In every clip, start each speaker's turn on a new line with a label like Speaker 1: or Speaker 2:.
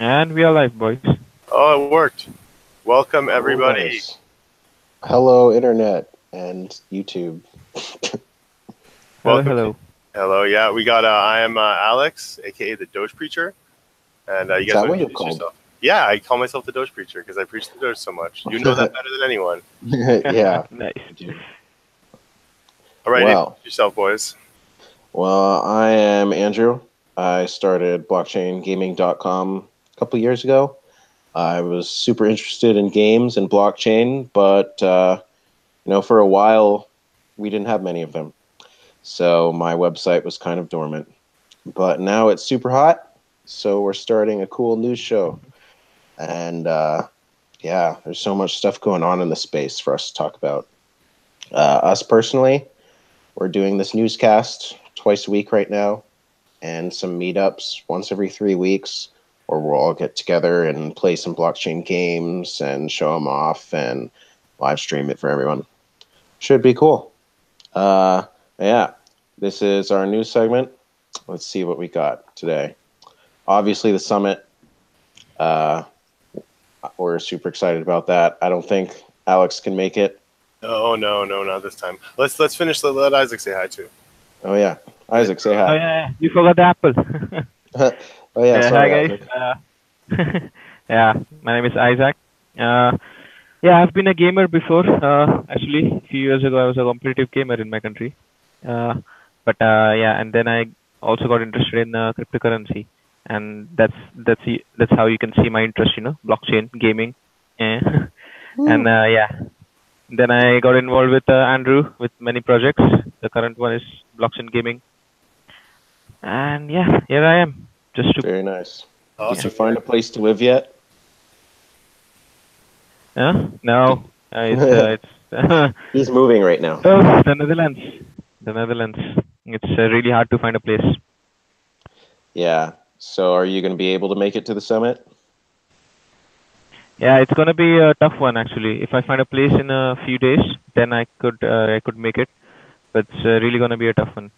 Speaker 1: And we are live, boys.
Speaker 2: Oh, it worked. Welcome, everybody.
Speaker 3: Nice. Hello, Internet and YouTube.
Speaker 1: Hello.
Speaker 2: Hello, yeah. We got, I am Alex, a.k.a. the Doge Preacher. And you
Speaker 3: Is
Speaker 2: guys
Speaker 3: that
Speaker 2: want
Speaker 3: what
Speaker 2: to
Speaker 3: you're
Speaker 2: introduce
Speaker 3: called?
Speaker 2: yourself? Yeah, I call myself the Doge Preacher because I preach the Doge so much. You know that better than anyone.
Speaker 3: Yeah.
Speaker 1: Nice.
Speaker 2: All right,
Speaker 3: Wow.
Speaker 2: introduce yourself, boys.
Speaker 3: Well, I am Andrew. I started blockchaingaming.com a couple years ago. I was super interested in games and blockchain, but for a while we didn't have many of them. So my website was kind of dormant. But now it's super hot, so we're starting a cool news show. And yeah, there's so much stuff going on in the space for us to talk about. Us personally, we're doing this newscast twice a week right now, and some meetups once every 3 weeks, where we'll all get together and play some blockchain games and show them off and live stream it for everyone. Should be cool. Yeah, this is our news segment. Let's see what we got today. Obviously, the summit. We're super excited about that. I don't think Alex can make it.
Speaker 2: No, not this time. Let's finish. Let Isaac say hi, too.
Speaker 3: Oh, yeah. Isaac, say hi.
Speaker 1: Oh yeah, you forgot the apple.
Speaker 3: Oh, yeah, sorry,
Speaker 1: hi guys.
Speaker 3: Isaac.
Speaker 1: Yeah, my name is Isaac. Yeah, I've been a gamer before. Actually, a few years ago, I was a competitive gamer in my country. Yeah, and then I also got interested in cryptocurrency, and that's how you can see my interest. Blockchain gaming. Yeah. And yeah. Then I got involved with Andrew with many projects. The current one is blockchain gaming. And yeah, here I am.
Speaker 3: Very nice.
Speaker 2: Awesome.
Speaker 3: Did you find a place to live yet?
Speaker 1: No. It's
Speaker 3: He's moving right now.
Speaker 1: oh, the Netherlands. It's really hard to find a place.
Speaker 3: Yeah. So are you going to be able to make it to the summit?
Speaker 1: Yeah, it's gonna be a tough one actually. If I find a place in a few days, then I could make it. But it's really gonna be a tough one.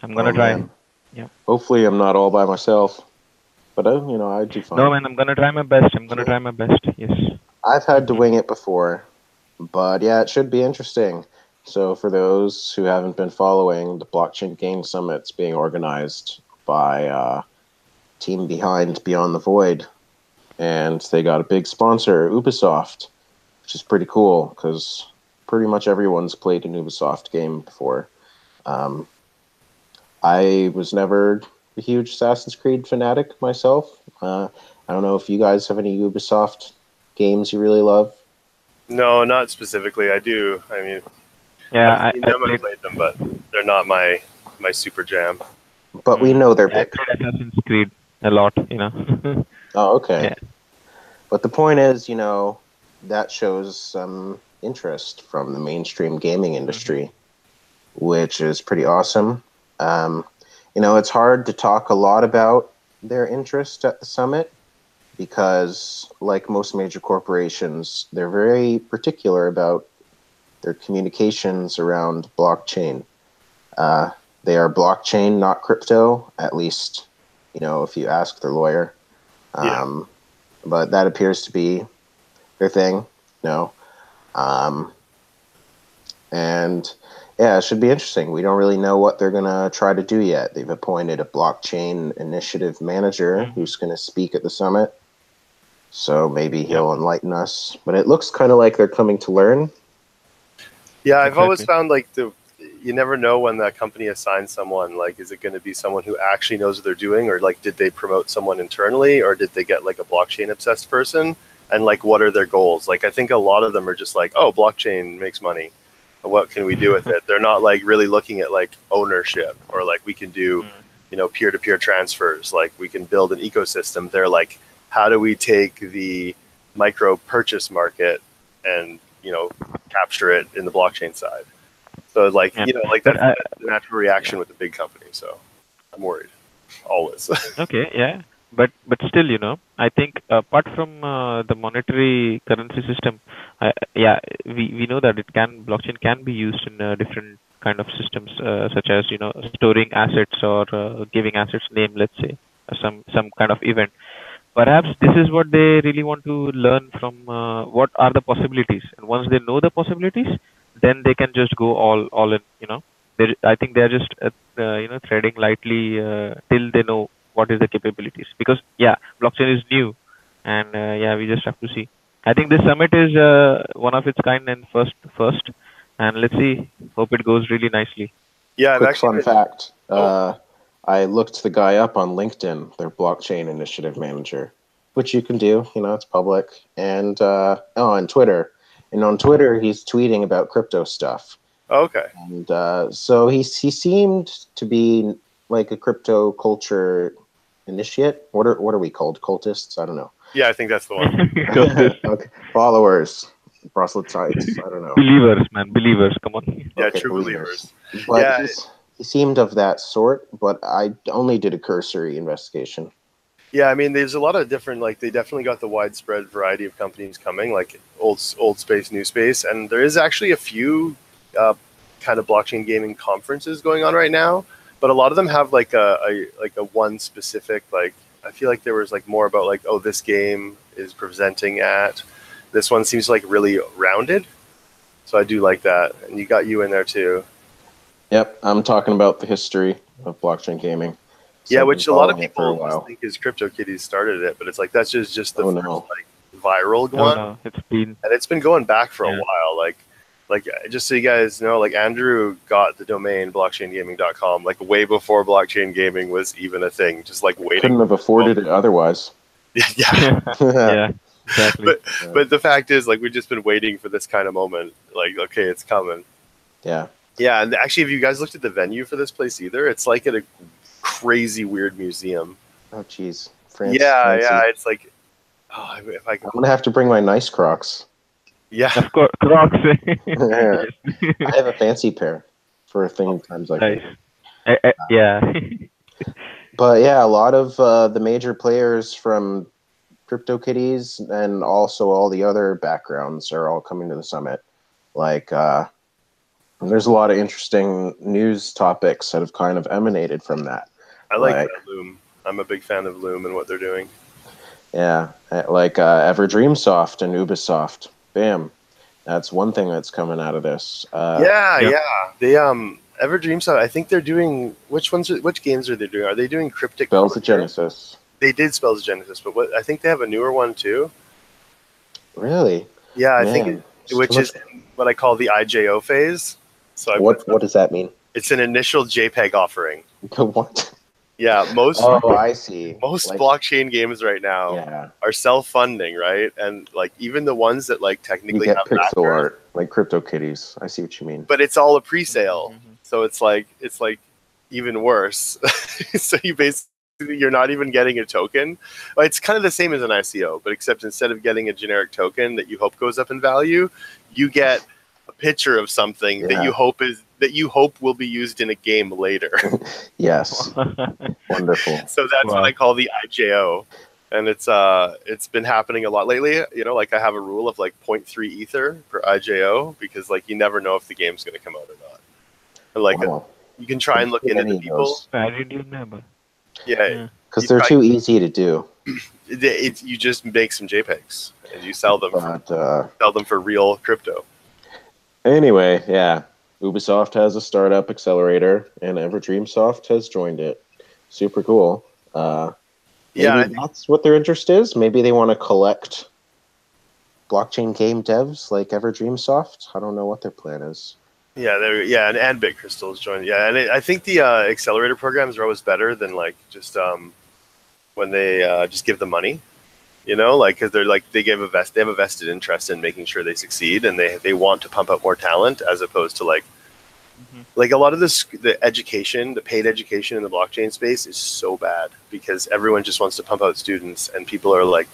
Speaker 1: I'm gonna try.
Speaker 3: Man.
Speaker 1: Yeah.
Speaker 3: Hopefully I'm not all by myself. But, I do fine.
Speaker 1: No man, I'm gonna try my best. Yes.
Speaker 3: I've had to wing it before. But yeah, it should be interesting. So for those who haven't been following, the Blockchain Game Summit's being organized by team behind Beyond the Void. And they got a big sponsor, Ubisoft, which is pretty cool because pretty much everyone's played an Ubisoft game before. I was never a huge Assassin's Creed fanatic myself. I don't know if you guys have any Ubisoft games you really love.
Speaker 2: No, not specifically. I do. I mean,
Speaker 1: Yeah,
Speaker 2: I've played them, but they're not my super jam.
Speaker 3: But we know they're
Speaker 1: I
Speaker 3: big.
Speaker 1: played Assassin's Creed a lot,
Speaker 3: Oh, okay.
Speaker 1: Yeah.
Speaker 3: But the point is, that shows some interest from the mainstream gaming industry, which is pretty awesome. It's hard to talk a lot about their interest at the summit because, like most major corporations, they're very particular about their communications around blockchain. They are blockchain, not crypto, at least, if you ask their lawyer.
Speaker 2: Yeah.
Speaker 3: But that appears to be their thing, and yeah, it should be interesting. We don't really know what they're going to try to do yet. They've appointed a blockchain initiative manager who's going to speak at the summit. So maybe he'll enlighten us. But it looks kind of like they're coming to learn.
Speaker 2: Yeah, I've always found you never know when that company assigns someone. Like, is it going to be someone who actually knows what they're doing, or did they promote someone internally, or did they get a blockchain obsessed person? And what are their goals? I think a lot of them are just oh, blockchain makes money. What can we do with it? They're not really looking at ownership or we can do, peer-to-peer transfers. We can build an ecosystem. They're how do we take the micro purchase market and capture it in the blockchain side? So that's the natural reaction with the big company. So I'm worried always.
Speaker 1: Okay, yeah, but still, I think apart from the monetary currency system, we know that blockchain can be used in different kind of systems, such as storing assets or giving assets name, let's say, some kind of event. perhaps this is what they really want to learn from. What are the possibilities? And once they know the possibilities, then they can just go all in. I think they're just treading lightly till they know what is the capabilities. Because yeah, blockchain is new, and yeah, we just have to see. I think this summit is one of its kind and first, and let's see. Hope it goes really nicely.
Speaker 2: Yeah, I've
Speaker 3: Quick
Speaker 2: actually
Speaker 3: fun fact.
Speaker 2: Oh.
Speaker 3: I looked the guy up on LinkedIn, their blockchain initiative manager, which you can do. It's public. And on Twitter. And on Twitter, he's tweeting about crypto stuff.
Speaker 2: Okay.
Speaker 3: And so he seemed to be like a crypto culture initiate. What are we called? Cultists? I don't know.
Speaker 2: Yeah, I think that's the one.
Speaker 3: Okay. Followers. Proselytes. I don't know.
Speaker 1: Believers, man. Believers. Come on.
Speaker 2: Yeah,
Speaker 3: Okay,
Speaker 2: true believers.
Speaker 3: But
Speaker 2: Yeah.
Speaker 3: he seemed of that sort, but I only did a cursory investigation.
Speaker 2: Yeah, I mean, there's a lot of different, like, they definitely got the widespread variety of companies coming, like old space, new space, and there is actually a few kind of blockchain gaming conferences going on right now, but a lot of them have like a one specific, like, I feel like there was like more about like, oh, this game is presenting at, this one seems like really rounded, so I do like that, and you got you in there too.
Speaker 3: Yep, I'm talking about the history of blockchain gaming. So
Speaker 2: yeah, which a lot of people
Speaker 3: just
Speaker 2: think is CryptoKitties started it, but it's like that's just the first
Speaker 3: no.
Speaker 2: like viral one.
Speaker 1: No, it's
Speaker 2: been going back for a while. Like just so you guys know, like Andrew got the domain blockchaingaming.com like way before blockchain gaming was even a thing. Just like waiting.
Speaker 3: Couldn't have afforded it otherwise.
Speaker 2: Yeah.
Speaker 1: Yeah. Exactly.
Speaker 2: But the fact is, like, we've just been waiting for this kind of moment. Like, okay, it's coming.
Speaker 3: Yeah.
Speaker 2: Yeah, and actually, have you guys looked at the venue for this place either? It's like at a crazy weird museum.
Speaker 3: Oh, jeez.
Speaker 2: Yeah, it's like, oh, if I can...
Speaker 3: I'm gonna have to bring my nice Crocs.
Speaker 2: Yeah,
Speaker 1: of course, Crocs.
Speaker 3: Yeah. I have a fancy pair for times like
Speaker 1: nice.
Speaker 3: that.
Speaker 1: Yeah.
Speaker 3: But yeah, a lot of the major players from CryptoKitties and also all the other backgrounds are all coming to the summit. Like, there's a lot of interesting news topics that have kind of emanated from that.
Speaker 2: I like Loom. I'm a big fan of Loom and what they're doing.
Speaker 3: Yeah, like EverdreamSoft and Ubisoft. Bam. That's one thing that's coming out of this.
Speaker 2: Yeah. They EverdreamSoft, I think they're doing which games are they doing? Are they doing Cryptic
Speaker 3: Spells of Genesis?
Speaker 2: They did Spells of Genesis, but I think they have a newer one too.
Speaker 3: Really?
Speaker 2: Yeah, I think which is what I call the IJO phase. So
Speaker 3: what does that mean?
Speaker 2: It's an initial JPEG offering.
Speaker 3: What?
Speaker 2: Yeah,
Speaker 3: I see.
Speaker 2: Most blockchain games right now are self-funding, right? And like even the ones that like technically have
Speaker 3: pixel art, like CryptoKitties. I see what you mean.
Speaker 2: But it's all a pre-sale, so it's like even worse. So you're not even getting a token. It's kind of the same as an ICO, but except instead of getting a generic token that you hope goes up in value, you get a picture of something that you hope will be used in a game later.
Speaker 3: Yes. Wonderful.
Speaker 2: So that's what I call the IJO. And it's been happening a lot lately. Like I have a rule of like 0.3 Ether per IJO because like you never know if the game's going to come out or not. And like you can try and look into the people.
Speaker 1: I didn't remember.
Speaker 2: Yeah.
Speaker 3: Because they're too easy to do.
Speaker 2: You just make some JPEGs and you sell them. Sell them for real crypto. Anyway,
Speaker 3: yeah. Ubisoft has a startup accelerator, and EverdreamSoft has joined it. Super cool. Maybe that's what their interest is. Maybe they want to collect blockchain game devs like EverdreamSoft. I don't know what their plan is.
Speaker 2: Yeah, and BitCrystal has joined. Yeah, and I think the accelerator programs are always better than like just when they just give the money. Because they're like they have a vested interest in making sure they succeed, and they want to pump out more talent as opposed to like a lot of the education, the paid education in the blockchain space is so bad because everyone just wants to pump out students, and people are like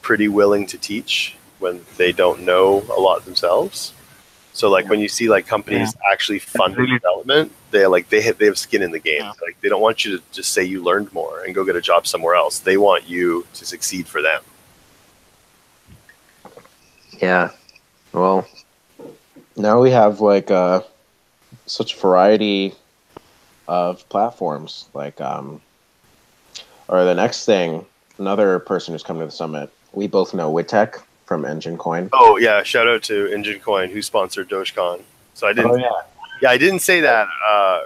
Speaker 2: pretty willing to teach when they don't know a lot themselves. So like when you see like companies actually funding development, they have skin in the game. Yeah. Like they don't want you to just say you learned more and go get a job somewhere else. They want you to succeed for them.
Speaker 3: Yeah. Well, now we have like such a variety of platforms. Like or the next thing another person who's coming to the summit. We both know Witek from EnjinCoin.
Speaker 2: Oh yeah, shout out to EnjinCoin who sponsored Dogecoin. So I didn't.
Speaker 3: Oh,
Speaker 2: Yeah, I didn't say that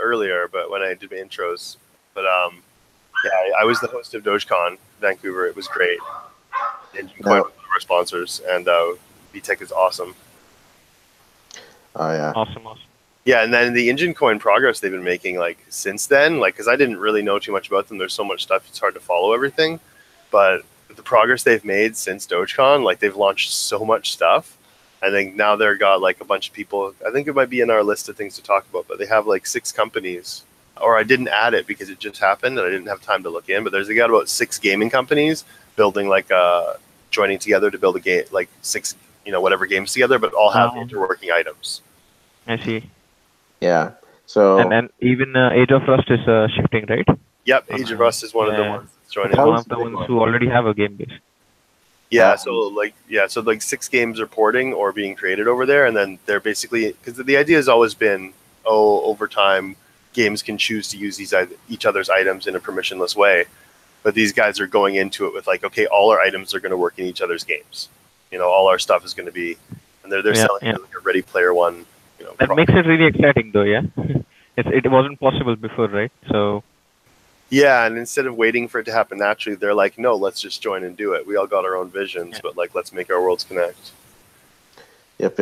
Speaker 2: earlier, but when I did my intros, but yeah, I was the host of Dogecoin Vancouver. It was great. EnjinCoin was one of our sponsors, and B2Tech is awesome.
Speaker 3: Oh yeah,
Speaker 1: Awesome.
Speaker 2: Yeah, and then the EnjinCoin progress they've been making, like since then, like because I didn't really know too much about them. There's so much stuff; it's hard to follow everything. But the progress they've made since Dogecoin, like they've launched so much stuff. I think now they've got like a bunch of people. I think it might be in our list of things to talk about, but they have like 6 companies. Or I didn't add it because it just happened and I didn't have time to look in. But they got about 6 gaming companies building like joining together to build a game, like 6 whatever games together, but all have interworking items.
Speaker 1: I see.
Speaker 3: Yeah. So
Speaker 1: and even Age of Rust is shifting, right?
Speaker 2: Yep, Age of Rust is one of the ones that's joining.
Speaker 1: One of the ones who already have a game base.
Speaker 2: Yeah, so like 6 games are porting or being created over there, and then they're basically, because the idea has always been, over time games can choose to use each other's items in a permissionless way, but these guys are going into it with like, okay, all our items are going to work in each other's games. All our stuff is going to be, and they're selling it like a Ready Player One.
Speaker 1: That makes it really exciting, though. Yeah, it wasn't possible before, right? So.
Speaker 2: Yeah, and instead of waiting for it to happen naturally, they're like, no, let's just join and do it. We all got our own visions, but like, let's make our worlds connect.
Speaker 3: Yep.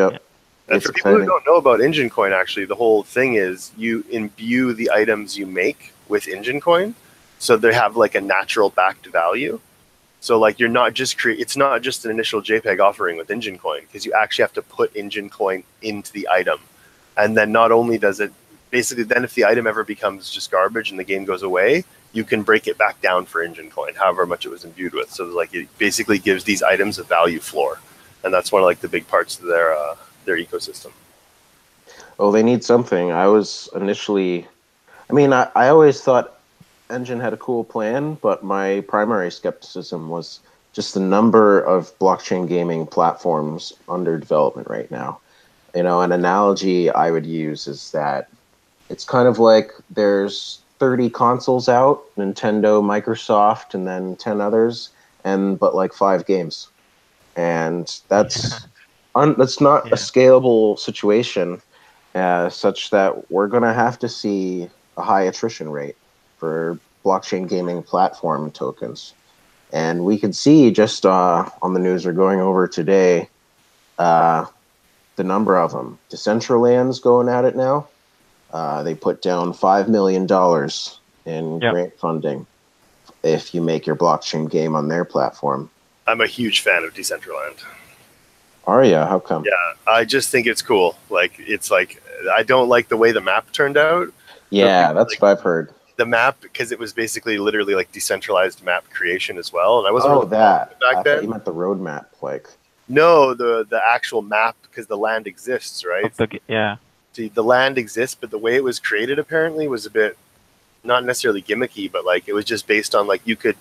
Speaker 2: And for people who don't know about EnjinCoin, actually, the whole thing is you imbue the items you make with EnjinCoin, so they have like a natural backed value. So like you're not just it's not just an initial JPEG offering with EnjinCoin, because you actually have to put EnjinCoin into the item. And then not only does it, basically then if the item ever becomes just garbage and the game goes away, you can break it back down for EnjinCoin, however much it was imbued with. So like it basically gives these items a value floor. And that's one of like the big parts of their ecosystem.
Speaker 3: Oh, they need something. I was initially, I always thought Engine had a cool plan, but my primary skepticism was just the number of blockchain gaming platforms under development right now. An analogy I would use is that it's kind of like there's 30 consoles out, Nintendo, Microsoft, and then 10 others, but like 5 games. And that's not a scalable situation, such that we're going to have to see a high attrition rate for blockchain gaming platform tokens. And we can see just on the news we're going over today, the number of them. Decentraland's going at it now. They put down $5 million in grant funding if you make your blockchain game on their platform.
Speaker 2: I'm a huge fan of Decentraland.
Speaker 3: Are you? How come?
Speaker 2: Yeah, I just think it's cool. Like, it's like, I don't like the way the map turned out.
Speaker 3: Yeah, that's what I've heard.
Speaker 2: The map, because it was basically literally like decentralized map creation as well. And I wasn't really
Speaker 3: that.
Speaker 2: back then.
Speaker 3: You meant the roadmap, like.
Speaker 2: No, the actual map, because the land exists, right? See, the land exists, but the way it was created apparently was a bit, not necessarily gimmicky, but like it was just based on like it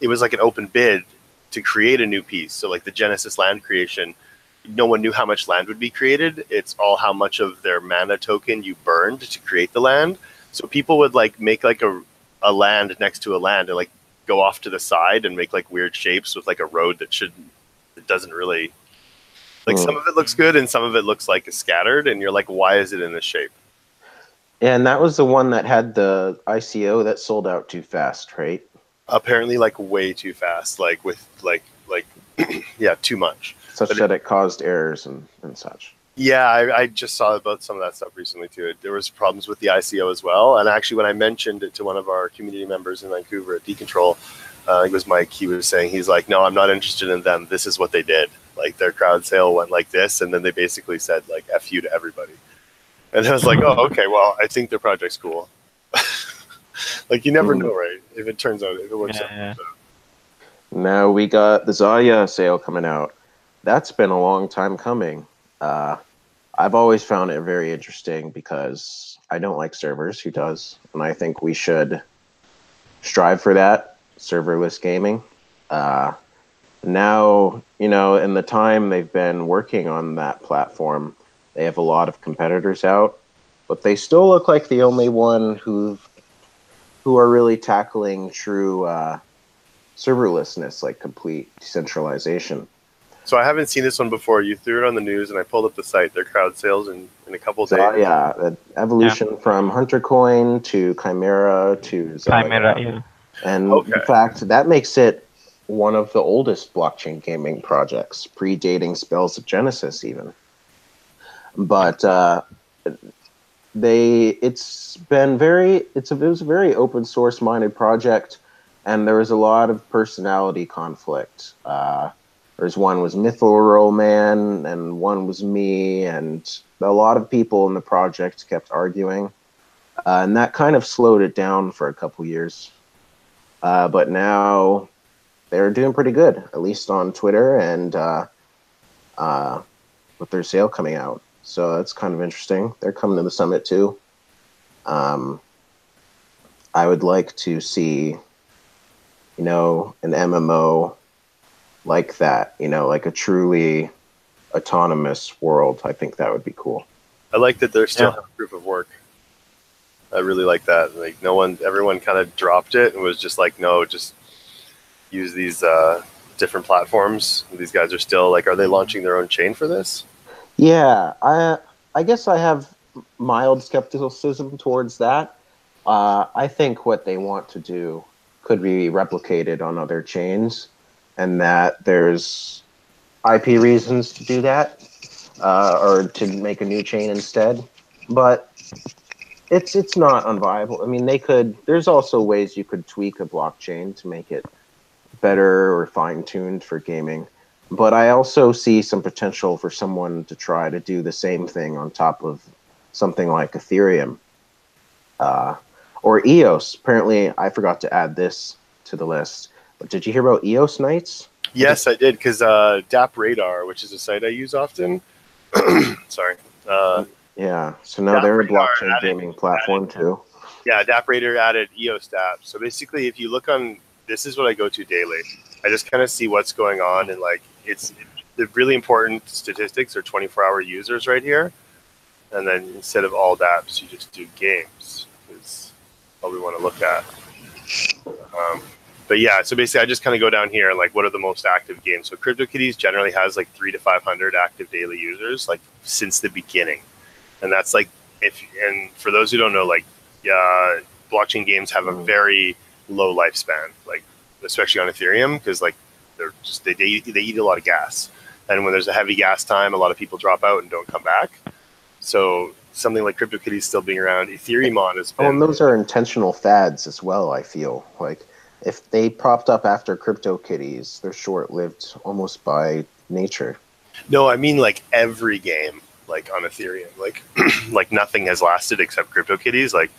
Speaker 2: was like an open bid to create a new piece. So like the Genesis land creation, no one knew how much land would be created. It's all how much of their mana token you burned to create the land. So people would like make like a land next to a land and like go off to the side and make like weird shapes with like a road that doesn't really, like some of it looks good and some of it looks like it's scattered and you're like, why is it in this shape?
Speaker 3: And that was the one that had the ICO that sold out too fast, right?
Speaker 2: Apparently like way too fast, like with like yeah, too much.
Speaker 3: Such that it caused errors and such.
Speaker 2: Yeah, I just saw about some of that stuff recently too. There was problems with the ICO as well. And actually when I mentioned it to one of our community members in Vancouver at Decontrol, it was Mike, he was saying, he's like, no, I'm not interested in them. This is what they did. Like their crowd sale went like this. And then they basically said like, F you to everybody. And I was like, oh, okay, well, I think their project's cool. Like you never know, right? If it turns out, if it works out. Yeah. So.
Speaker 3: Now we got the XAYA sale coming out. That's been a long time coming. I've always found it very interesting because I don't like servers. Who does? And I think we should strive for that, serverless gaming. Now, in the time they've been working on that platform, they have a lot of competitors out, but they still look like the only one who are really tackling true serverlessness, like complete decentralization.
Speaker 2: So I haven't seen this one before. You threw it on the news, and I pulled up the site. Their crowd sales in a couple
Speaker 3: So
Speaker 2: days.
Speaker 3: yeah, the evolution from HunterCoin to Chimera to XAYA.
Speaker 1: Chimera, yeah.
Speaker 3: And
Speaker 2: Okay.
Speaker 3: in fact, that makes it one of the oldest blockchain gaming projects, predating Spells of Genesis even. But it was a very open source minded project, and there was a lot of personality conflict. There's one was Mythoral Man, and one was me, and a lot of people in the project kept arguing, and that kind of slowed it down for a couple years. But now they're doing pretty good, at least on Twitter, and with their sale coming out. So that's kind of interesting. They're coming to the summit too. I would like to see, an MMO like that, like a truly autonomous world. I think that would be cool.
Speaker 2: I like that they're still have proof of work. I really like that. Like everyone kind of dropped it and was just like, no, just use these different platforms. These guys are still like, are they launching their own chain for this?
Speaker 3: Yeah, I guess I have mild skepticism towards that. I think what they want to do could be replicated on other chains, and that there's IP reasons to do that, or to make a new chain instead. But it's not unviable. I mean, there's also ways you could tweak a blockchain to make it better or fine-tuned for gaming. But I also see some potential for someone to try to do the same thing on top of something like Ethereum. Or EOS. Apparently, I forgot to add this to the list. But did you hear about EOS Nights?
Speaker 2: Yes, I did, because DAP Radar, which is a site I use often. Sorry.
Speaker 3: Yeah, so now they're a blockchain gaming platform too.
Speaker 2: Yeah, DAP Radar added EOS DAP. So basically, if you look on, this is what I go to daily. I just kind of see what's going on, and like the really important statistics are 24-hour users right here, and then instead of all DApps, you just do games. Is what we want to look at. But yeah, so basically, I just kind of go down here and like, what are the most active games? So CryptoKitties generally has like 300 to 500 active daily users, like since the beginning, and that's like and for those who don't know, like blockchain games have a very low lifespan, like especially on Ethereum, because like they're just they eat a lot of gas, and when there's a heavy gas time, a lot of people drop out and don't come back. So something like CryptoKitties still being around, Ethereum has been.
Speaker 3: Oh, and those are intentional fads as well. I feel like if they popped up after CryptoKitties, they're short-lived almost by nature.
Speaker 2: No, I mean like every game, like on Ethereum, like like nothing has lasted except CryptoKitties. Like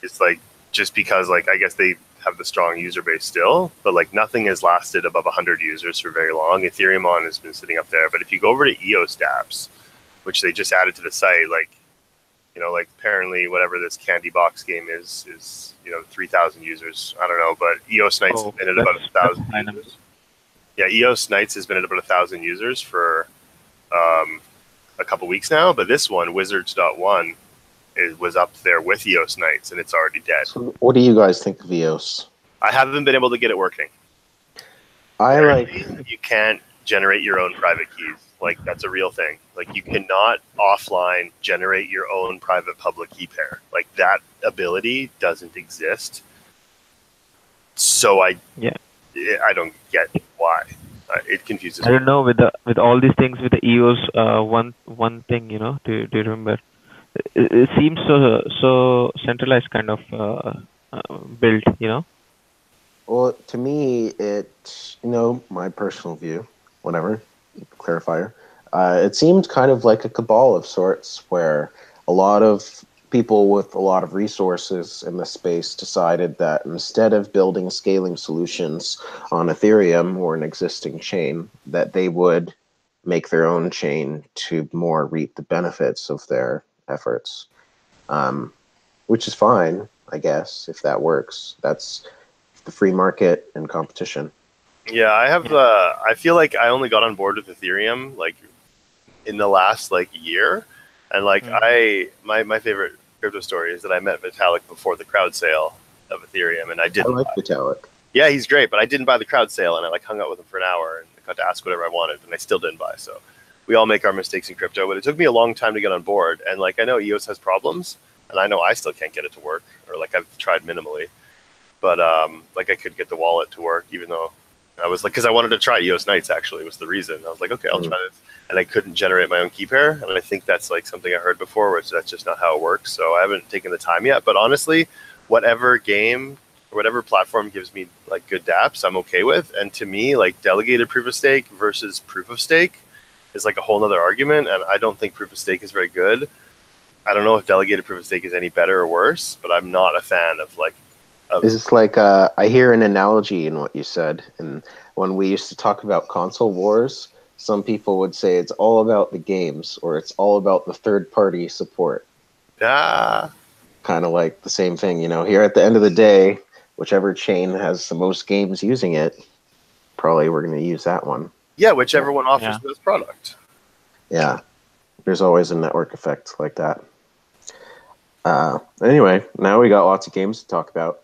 Speaker 2: it's like just because like I guess they have the strong user base still, but like nothing has lasted above 100 users for very long. Ethereum has been sitting up there, but if you go over to EOS dApps, which they just added to the site, like like apparently whatever this candy box game is 3,000 users. I don't know, but EOS Nights has been at about 1,000 users. Yeah, EOS Nights has been at about 1,000 users for a couple weeks now, but this one, Wizards.1, was up there with EOS Nights, and it's already dead.
Speaker 3: So what do you guys think of EOS?
Speaker 2: I haven't been able to get it working. You can't generate your own private keys. Like, that's a real thing. Like, you cannot offline generate your own private public key pair. Like, that ability doesn't exist. So I don't get why. It confuses me.
Speaker 1: I don't know, with all these things with the EOS, one thing, do you remember? It seems so centralized kind of built,
Speaker 3: Well, to me, it, my personal view, whatever, clarifier, it seemed kind of like a cabal of sorts, where a lot of people with a lot of resources in the space decided that instead of building scaling solutions on Ethereum or an existing chain, that they would make their own chain to more reap the benefits of their efforts, which is fine, I guess, if that works. That's the free market and competition.
Speaker 2: Yeah, I feel like I only got on board with Ethereum like in the last year, and my favorite crypto story is that I met Vitalik before the crowd sale of Ethereum, and I
Speaker 3: like Vitalik.
Speaker 2: Yeah, he's great, but I didn't buy the crowd sale, and I like hung out with him for an hour and I got to ask whatever I wanted, and I still didn't buy. So we all make our mistakes in crypto, but it took me a long time to get on board. And like I know EOS has problems, and I know I still can't get it to work, or like I've tried minimally, but like I could get the wallet to work, even though I was like, because I wanted to try EOS Nights actually was the reason. I was like, okay, I'll try this, and I couldn't generate my own key pair, and I think that's like something I heard before, which that's just not how it works. So I haven't taken the time yet. But honestly, whatever game or whatever platform gives me like good dApps, I'm okay with. And to me, like delegated proof of stake versus proof of stake is like a whole nother argument. And I don't think proof of stake is very good. I don't know if delegated proof of stake is any better or worse, but I'm not a fan of like.
Speaker 3: It's like I hear an analogy in what you said, and when we used to talk about console wars, some people would say it's all about the games or it's all about the third-party support.
Speaker 2: Yeah.
Speaker 3: Kind of like the same thing, you know. Here at the end of the day, whichever chain has the most games using it, probably we're going to use that one.
Speaker 2: Yeah, whichever one offers the best product.
Speaker 3: Yeah, there's always a network effect like that. Anyway, now we got lots of games to talk about.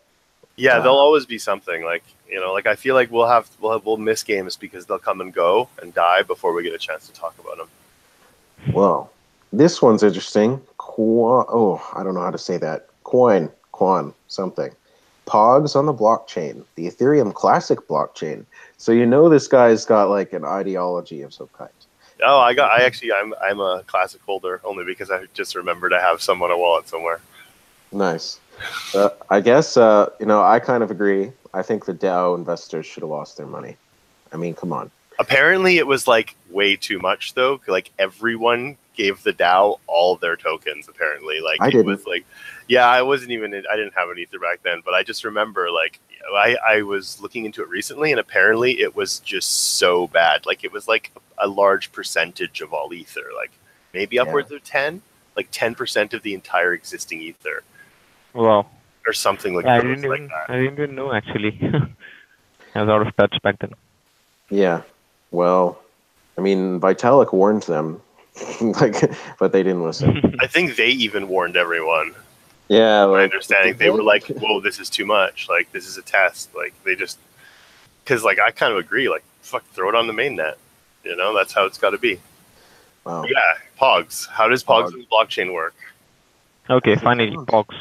Speaker 2: Yeah, there'll always be something like, you know, like I feel like we'll miss games because they'll come and go and die before we get a chance to talk about them.
Speaker 3: Well, this one's interesting. I don't know how to say that. Qwoyn, something. Pogs on the blockchain, the Ethereum Classic blockchain. So you know this guy's got like an ideology of some kind.
Speaker 2: Oh, I'm a Classic holder only because I just remembered I have some on a wallet somewhere.
Speaker 3: Nice. I guess, I kind of agree. I think the DAO investors should have lost their money. I mean, come on. Apparently
Speaker 2: it was like way too much though. Like everyone gave the DAO all their tokens. Apparently, like
Speaker 3: I didn't.
Speaker 2: Was like, yeah, I didn't have an Ether back then, but I just remember like I was looking into it recently, and apparently it was just so bad. Like it was like a large percentage of all Ether, like maybe upwards of 10% of the entire existing Ether.
Speaker 1: Wow.
Speaker 2: Or something like
Speaker 1: that.
Speaker 2: I
Speaker 1: didn't even know actually. I was out of touch back then.
Speaker 3: Yeah. Well, I mean, Vitalik warned them, but they didn't listen.
Speaker 2: I think they even warned everyone.
Speaker 3: Yeah.
Speaker 2: My understanding, they were like, "Whoa, this is too much. Like, this is a test." Like, they just because like I kind of agree. Like, fuck, throw it on the mainnet. You know, that's how it's got to be.
Speaker 3: Wow.
Speaker 2: Yeah, Pogs. How does Pogs on the blockchain work?
Speaker 1: Okay, finally, Pogs.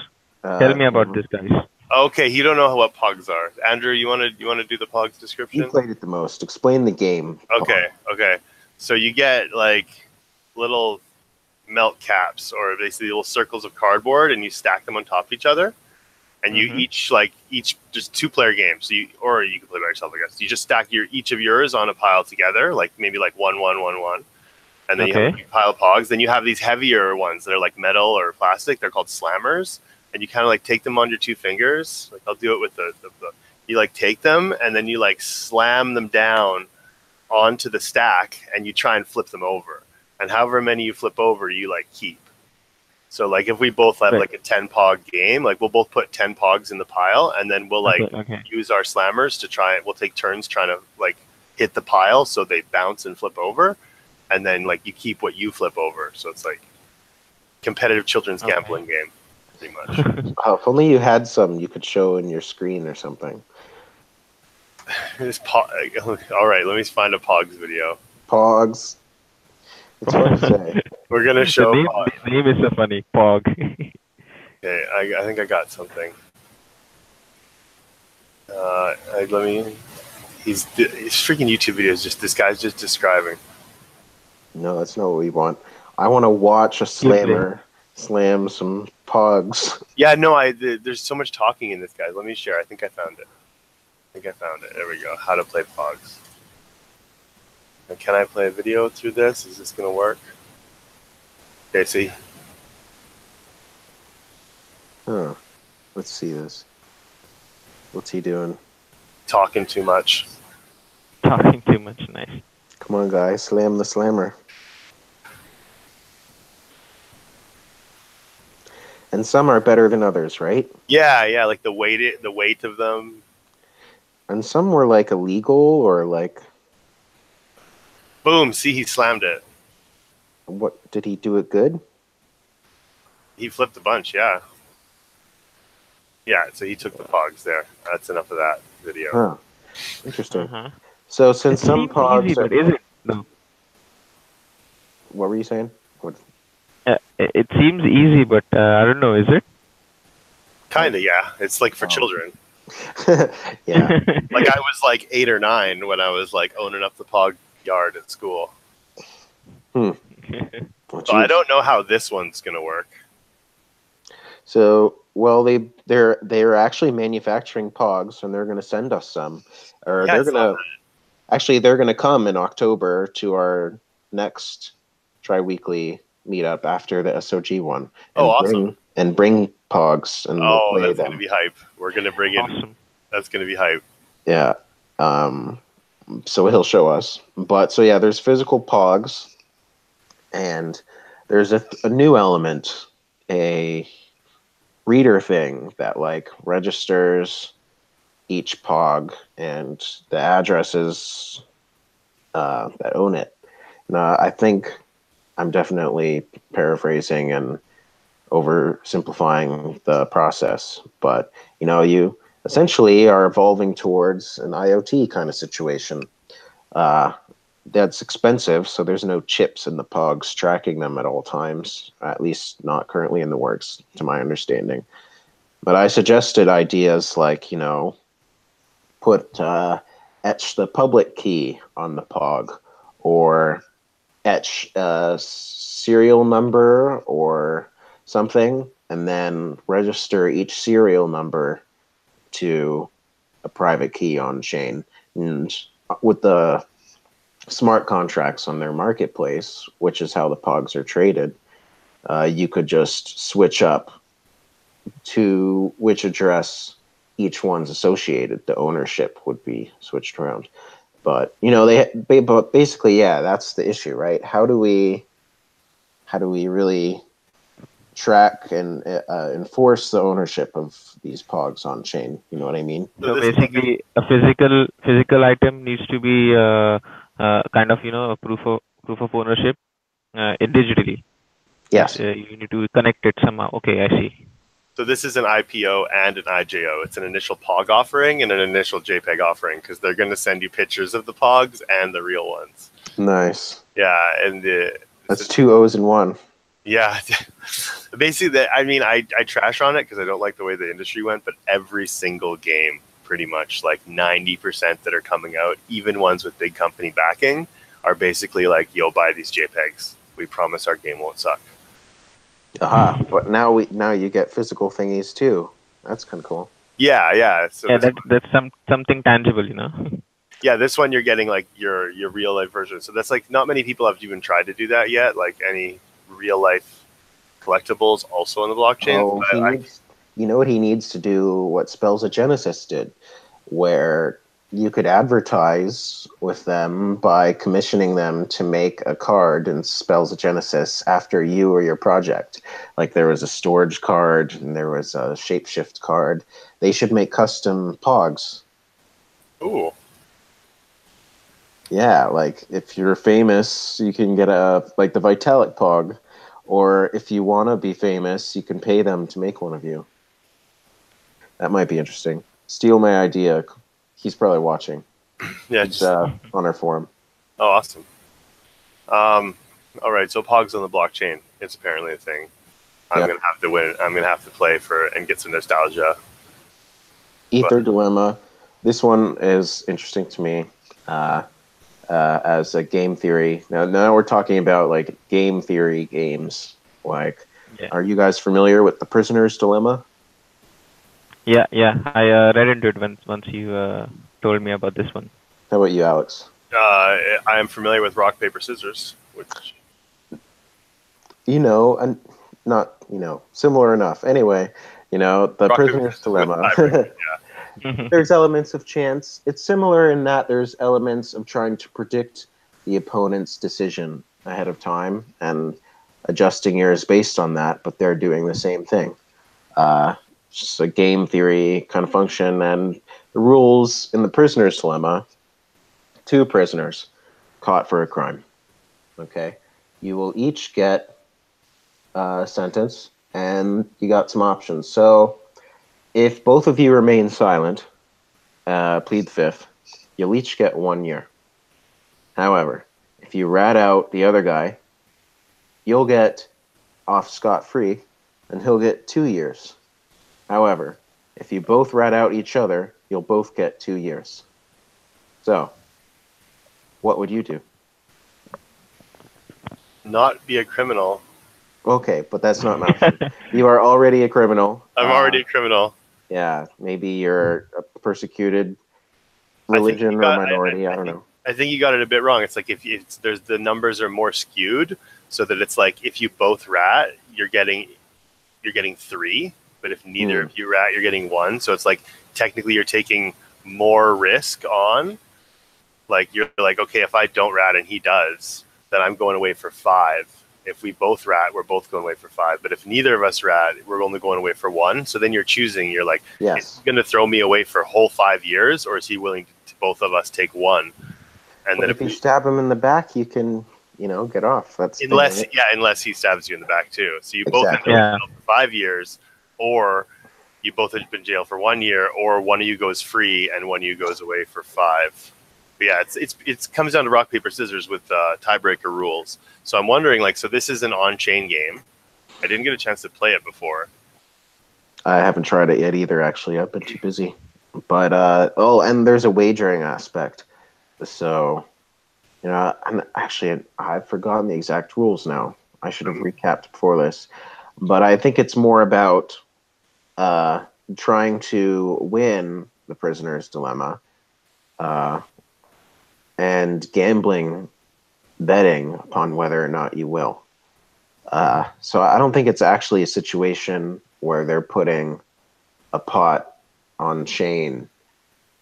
Speaker 1: Tell me about this, guys.
Speaker 2: Okay, you don't know what Pogs are. Andrew, you want to do the Pogs description?
Speaker 3: You played it the most. Explain the game.
Speaker 2: Okay. So you get like little melt caps, or basically little circles of cardboard, and you stack them on top of each other. And you each just 2-player game. So you can play by yourself, I guess. You just stack each of yours on a pile together, like maybe like 1, 1, 1, 1. And then you have a pile of Pogs. Then you have these heavier ones that are like metal or plastic. They're called slammers. And you kind of like take them on your 2 fingers. Like I'll do it with the you like take them and then you like slam them down onto the stack and you try and flip them over. And however many you flip over, you like keep. So like if we both have like a 10 Pog game, like we'll both put 10 Pogs in the pile, and then we'll like use our slammers to try. We'll take turns trying to like hit the pile so they bounce and flip over, and then like you keep what you flip over. So it's like competitive children's gambling game. Pretty much.
Speaker 3: If only you had some you could show in your screen or something.
Speaker 2: All right, let me find a Pogs video.
Speaker 3: Pogs. It's hard to say.
Speaker 2: We're gonna show.
Speaker 1: The name is so funny. Pog.
Speaker 2: Okay, I think I got something. Let me. His freaking YouTube videos. Just this guy's just describing.
Speaker 3: No, that's not what we want. I want to watch a slammer slam some Pogs.
Speaker 2: Yeah, no, there's so much talking in this, guys. Let me share. I think I found it. There we go. How to play Pogs. And can I play a video through this? Is this going to work? Okay, see?
Speaker 3: Huh. Let's see this. What's he doing?
Speaker 2: Talking too much.
Speaker 1: Talking too much, nice.
Speaker 3: Come on, guys. Slam the slammer. And some are better than others, right?
Speaker 2: Yeah, like the weight of them.
Speaker 3: And some were like illegal or like.
Speaker 2: Boom! See, he slammed it.
Speaker 3: What did he do it good?
Speaker 2: He flipped a bunch, yeah. Yeah, so he took the Pogs there. That's enough of that video.
Speaker 3: Huh. Interesting.
Speaker 1: Uh-huh.
Speaker 3: So since
Speaker 1: It
Speaker 3: some
Speaker 1: seems
Speaker 3: Pogs
Speaker 1: easy,
Speaker 3: are...
Speaker 1: but is it? No.
Speaker 3: What were you saying? What?
Speaker 1: It seems easy, but I don't know. Is it?
Speaker 2: Kinda, yeah. It's like for
Speaker 3: Oh.
Speaker 2: children.
Speaker 3: Yeah.
Speaker 2: Like I was like 8 or 9 when I was like owning up the Pog yard at school.
Speaker 3: Well,
Speaker 2: So I
Speaker 3: geez.
Speaker 2: don't know how this one's gonna work.
Speaker 3: So, well, they're actually manufacturing Pogs, and they're going to send us some, or
Speaker 2: Yeah,
Speaker 3: they're
Speaker 2: I saw
Speaker 3: going to actually they're going to come in October to our next tri-weekly meetup after the SOG one.
Speaker 2: Oh, awesome!
Speaker 3: Bring Pogs and we'll
Speaker 2: Oh,
Speaker 3: play
Speaker 2: that's
Speaker 3: them.
Speaker 2: gonna be hype. We're gonna bring in.
Speaker 1: Awesome.
Speaker 2: That's gonna be hype.
Speaker 3: Yeah. So he'll show us. But so yeah, there's physical Pogs, and there's a new element, a reader thing that like registers each Pog and the addresses that own it. Now, I think I'm definitely paraphrasing and oversimplifying the process, but you essentially are evolving towards an IoT kind of situation. That's expensive, so there's no chips in the Pogs tracking them at all times, at least not currently in the works, to my understanding. But I suggested ideas like, put etch the public key on the Pog, or etch a serial number or something, and then register each serial number to a private key on chain. And with the smart contracts on their marketplace, which is how the Pogs are traded, you could just switch up to which address each one's associated. The ownership would be switched around. But but basically, yeah, that's the issue, right? How do we really track and enforce the ownership of these Pogs on chain? You know what I mean?
Speaker 1: So basically, a physical item needs to be kind of a proof of ownership digitally.
Speaker 3: Yes.
Speaker 1: You need to connect it somehow. Okay, I see.
Speaker 2: So this is an IPO and an IJO. It's an initial Pog offering and an initial JPEG offering because they're going to send you pictures of the Pogs and the real ones.
Speaker 3: Nice.
Speaker 2: Yeah, and
Speaker 3: that's 2 O's in 1.
Speaker 2: Yeah, basically, I trash on it because I don't like the way the industry went, but every single game, pretty much like 90% that are coming out, even ones with big company backing, are basically like, "Yo, buy these JPEGs. We promise our game won't suck."
Speaker 3: Aha! But now you get physical thingies too. That's kind of cool.
Speaker 2: Yeah. So
Speaker 1: yeah, that's something tangible,
Speaker 2: Yeah, this one you're getting like your real life version. So that's like not many people have even tried to do that yet. Like any real life collectibles also on the blockchain.
Speaker 3: Oh, you know what he needs to do? What Spells of Genesis did, where you could advertise with them by commissioning them to make a card in Spells of Genesis after you or your project. Like there was a storage card and there was a shapeshift card. They should make custom Pogs.
Speaker 2: Ooh.
Speaker 3: Yeah, like if you're famous, you can get like the Vitalik Pog, or if you want to be famous, you can pay them to make one of you. That might be interesting. Steal my idea. He's probably watching.
Speaker 2: Yeah,
Speaker 3: it's on our forum.
Speaker 2: Oh, awesome. All right, so Pogs on the blockchain. It's apparently a thing. I'm gonna have to win. I'm gonna have to play and get some nostalgia.
Speaker 3: Ether Dilemma. This one is interesting to me as a game theory. Now we're talking about like game theory games. Like, are you guys familiar with the Prisoner's Dilemma?
Speaker 1: Yeah. I read into it once you told me about this one.
Speaker 3: How about you, Alex?
Speaker 2: I am familiar with rock, paper, scissors, which
Speaker 3: and not similar enough. Anyway, the rock, Prisoner's Dilemma. There's elements of chance. It's similar in that there's elements of trying to predict the opponent's decision ahead of time and adjusting yours based on that, but they're doing the same thing. Just a game theory kind of function. And the rules in the Prisoner's Dilemma: 2 prisoners caught for a crime. Okay, you will each get a sentence, and you got some options. So If both of you remain silent, plead the fifth, you'll each get 1 year. However, if you rat out the other guy, you'll get off scot-free, and he'll get 2 years. However, if you both rat out each other, you'll both get 2 years. So, what would you do?
Speaker 2: Not be a criminal.
Speaker 3: Okay, but that's not an option. You are already a criminal.
Speaker 2: I'm already a criminal.
Speaker 3: Yeah, maybe you're a persecuted religion or minority. I don't know.
Speaker 2: I think you got it a bit wrong. It's like if there's the numbers are more skewed, so that it's like if you both rat, you're getting 3, but if neither of you rat, you're getting 1. So it's like technically you're taking more risk on. Like you're like, okay, if I don't rat and he does, then I'm going away for 5. If we both rat, we're both going away for 5. But if neither of us rat, we're only going away for 1. So then you're choosing. You're like,
Speaker 3: yes.
Speaker 2: Is he going to throw me away for a whole 5 years, or is he willing to both of us take 1? And then
Speaker 3: if you stab him in the back, you can, get off. That's
Speaker 2: unless he stabs you in the back too. So you both end up in jail for 5 years, or you both have been in jail for 1 year, or one of you goes free and one of you goes away for 5. But yeah, it comes down to rock paper scissors with tiebreaker rules. So I'm wondering, so this is an on-chain game. I didn't get a chance to play it before.
Speaker 3: I haven't tried it yet either. Actually, I've been too busy. But and there's a wagering aspect. So, and actually, I've forgotten the exact rules now. I should have recapped before this. But I think it's more about trying to win the prisoner's dilemma and gambling, betting upon whether or not you will. So I don't think it's actually a situation where they're putting a pot on chain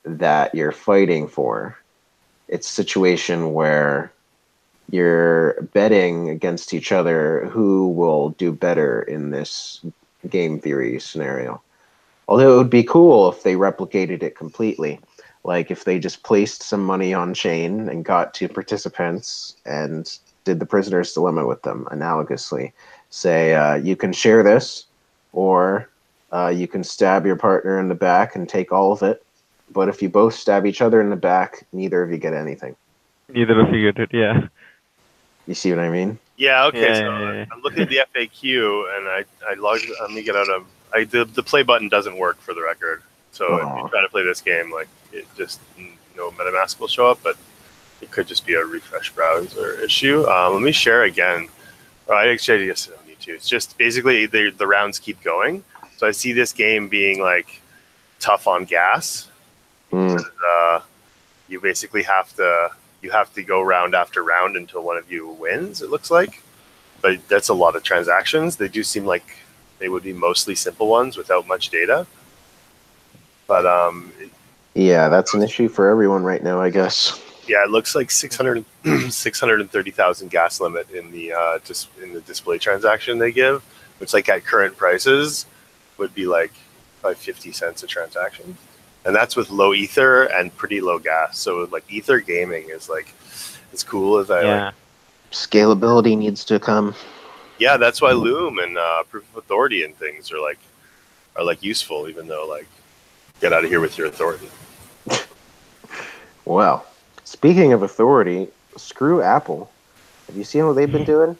Speaker 3: that you're fighting for. It's a situation where you're betting against each other who will do better in this game theory scenario. Although it would be cool if they replicated it completely. Like if they just placed some money on chain and got 2 participants and did the prisoner's dilemma with them analogously. Say, you can share this, or you can stab your partner in the back and take all of it. But if you both stab each other in the back, neither of you get anything.
Speaker 1: Neither of you get it, yeah.
Speaker 3: You see what I mean?
Speaker 2: Yeah, okay. I'm looking at the FAQ, and I logged. Let me get out of. The play button doesn't work for the record. So if you try to play this game, it just no MetaMask will show up, but it could just be a refresh browser issue. Let me share again. I actually just don't need to. It's just basically the rounds keep going. So I see this game being tough on gas. And, you basically have to go round after round until one of you wins. It looks like, but that's a lot of transactions. They do seem like they would be mostly simple ones without much data. But
Speaker 3: yeah, that's an issue for everyone right now, I guess.
Speaker 2: Yeah, it looks like 630,000 gas limit in the display transaction they give, which at current prices would be probably 50 cents a transaction, and that's with low ether and pretty low gas. So ether gaming is as cool as I like.
Speaker 3: Scalability needs to come.
Speaker 2: Yeah, that's why Loom and Proof of Authority and things are useful, even though get out of here with your authority.
Speaker 3: Well, speaking of authority, screw Apple. Have you seen what they've been doing?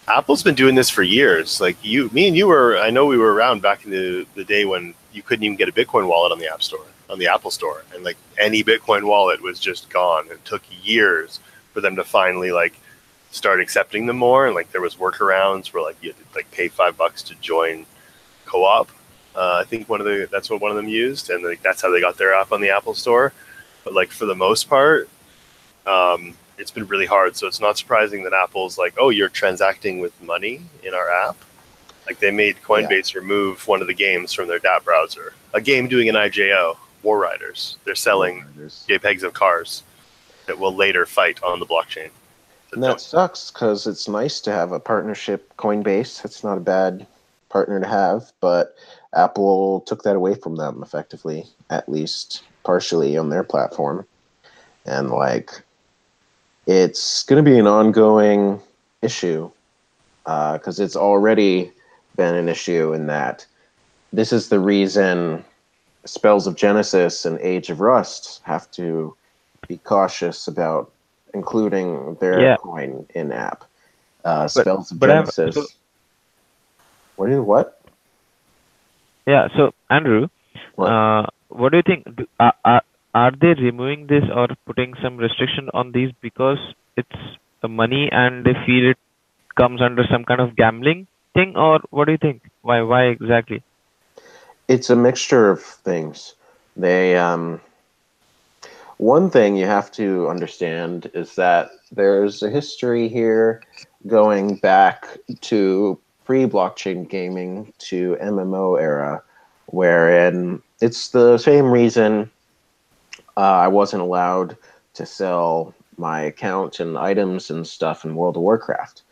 Speaker 2: Apple's been doing this for years. Me and you were, I know we were around back in the day when you couldn't even get a Bitcoin wallet on the App Store, on the Apple Store. And any Bitcoin wallet was just gone. It took years for them to finally start accepting them more. And there was workarounds where you had to pay $5 to join co-op. I think that's what one of them used. And that's how they got their app on the Apple Store. But for the most part, it's been really hard. So it's not surprising that Apple's oh, you're transacting with money in our app. They made Coinbase remove one of the games from their dApp browser. A game doing an IJO, War Riders. They're selling JPEGs of cars that will later fight on the blockchain.
Speaker 3: And that sucks because it's nice to have a partnership Coinbase. It's not a bad partner to have, but Apple took that away from them effectively, at least partially on their platform. And it's going to be an ongoing issue because it's already been an issue in that this is the reason Spells of Genesis and Age of Rust have to be cautious about including their coin in app. Spells of Genesis. What?
Speaker 1: Yeah. So Andrew, what do you think? Are they removing this or putting some restriction on these because it's money and they feel it comes under some kind of gambling thing, or what do you think? Why exactly?
Speaker 3: It's a mixture of things. They one thing you have to understand is that there's a history here going back to pre-blockchain gaming to MMO era, wherein it's the same reason I wasn't allowed to sell my account and items and stuff in World of Warcraft.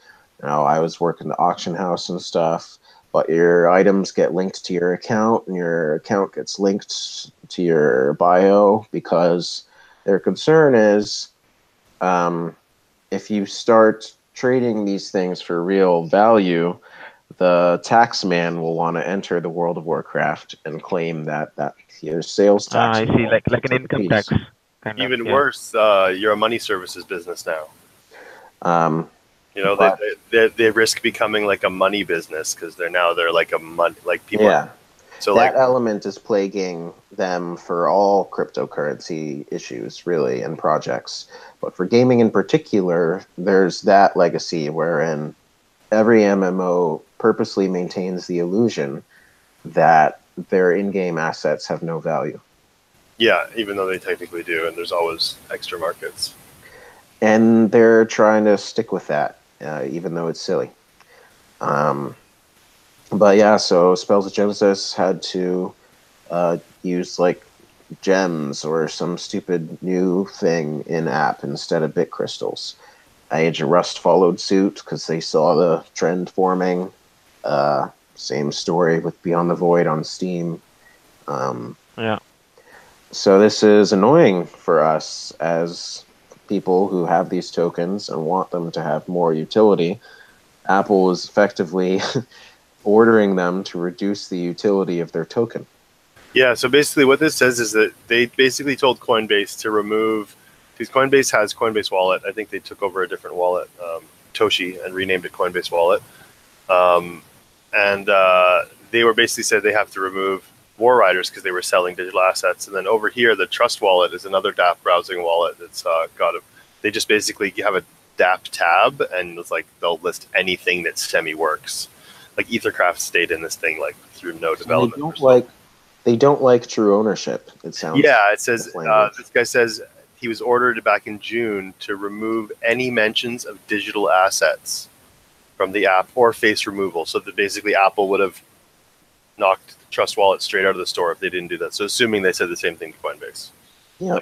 Speaker 3: Now, I was working the auction house and stuff, but your items get linked to your account, and your account gets linked to your bio, because their concern is if you start trading these things for real value, the tax man will want to enter the World of Warcraft and claim that your sales tax.
Speaker 1: I see, like an income tax.
Speaker 2: Even worse, you're a money services business now. You know, they risk becoming like a money business because they're like a money, like people.
Speaker 3: Yeah. So that element is plaguing them for all cryptocurrency issues, really, and projects. But for gaming in particular, there's that legacy wherein every MMO purposely maintains the illusion that their in-game assets have no value.
Speaker 2: Yeah, even though they technically do, and there's always extra markets.
Speaker 3: And they're trying to stick with that, even though it's silly. But yeah, so Spells of Genesis had to use like gems or some stupid new thing in app instead of bit crystals. Age of Rust followed suit because they saw the trend forming. Same story with Beyond the Void on Steam.
Speaker 1: Yeah.
Speaker 3: So this is annoying for us as people who have these tokens and want them to have more utility. Apple is effectively ordering them to reduce the utility of their token.
Speaker 2: Yeah, so basically what this says is that they basically told Coinbase to remove, because Coinbase has Coinbase Wallet. I think they took over a different wallet, Toshi, and renamed it Coinbase Wallet. And they were basically said they have to remove War Riders because they were selling digital assets. And then over here, the Trust Wallet is another dApp browsing wallet that's they just basically have a dApp tab, and it's like they'll list anything that semi-works. Like Ethercraft stayed in this thing like through no development.
Speaker 3: They don't like true ownership, it sounds.
Speaker 2: Yeah, it says this guy says he was ordered back in June to remove any mentions of digital assets from the app or face removal. So that basically Apple would have knocked the Trust Wallet straight out of the store if they didn't do that. So assuming they said the same thing to Coinbase.
Speaker 3: Yeah.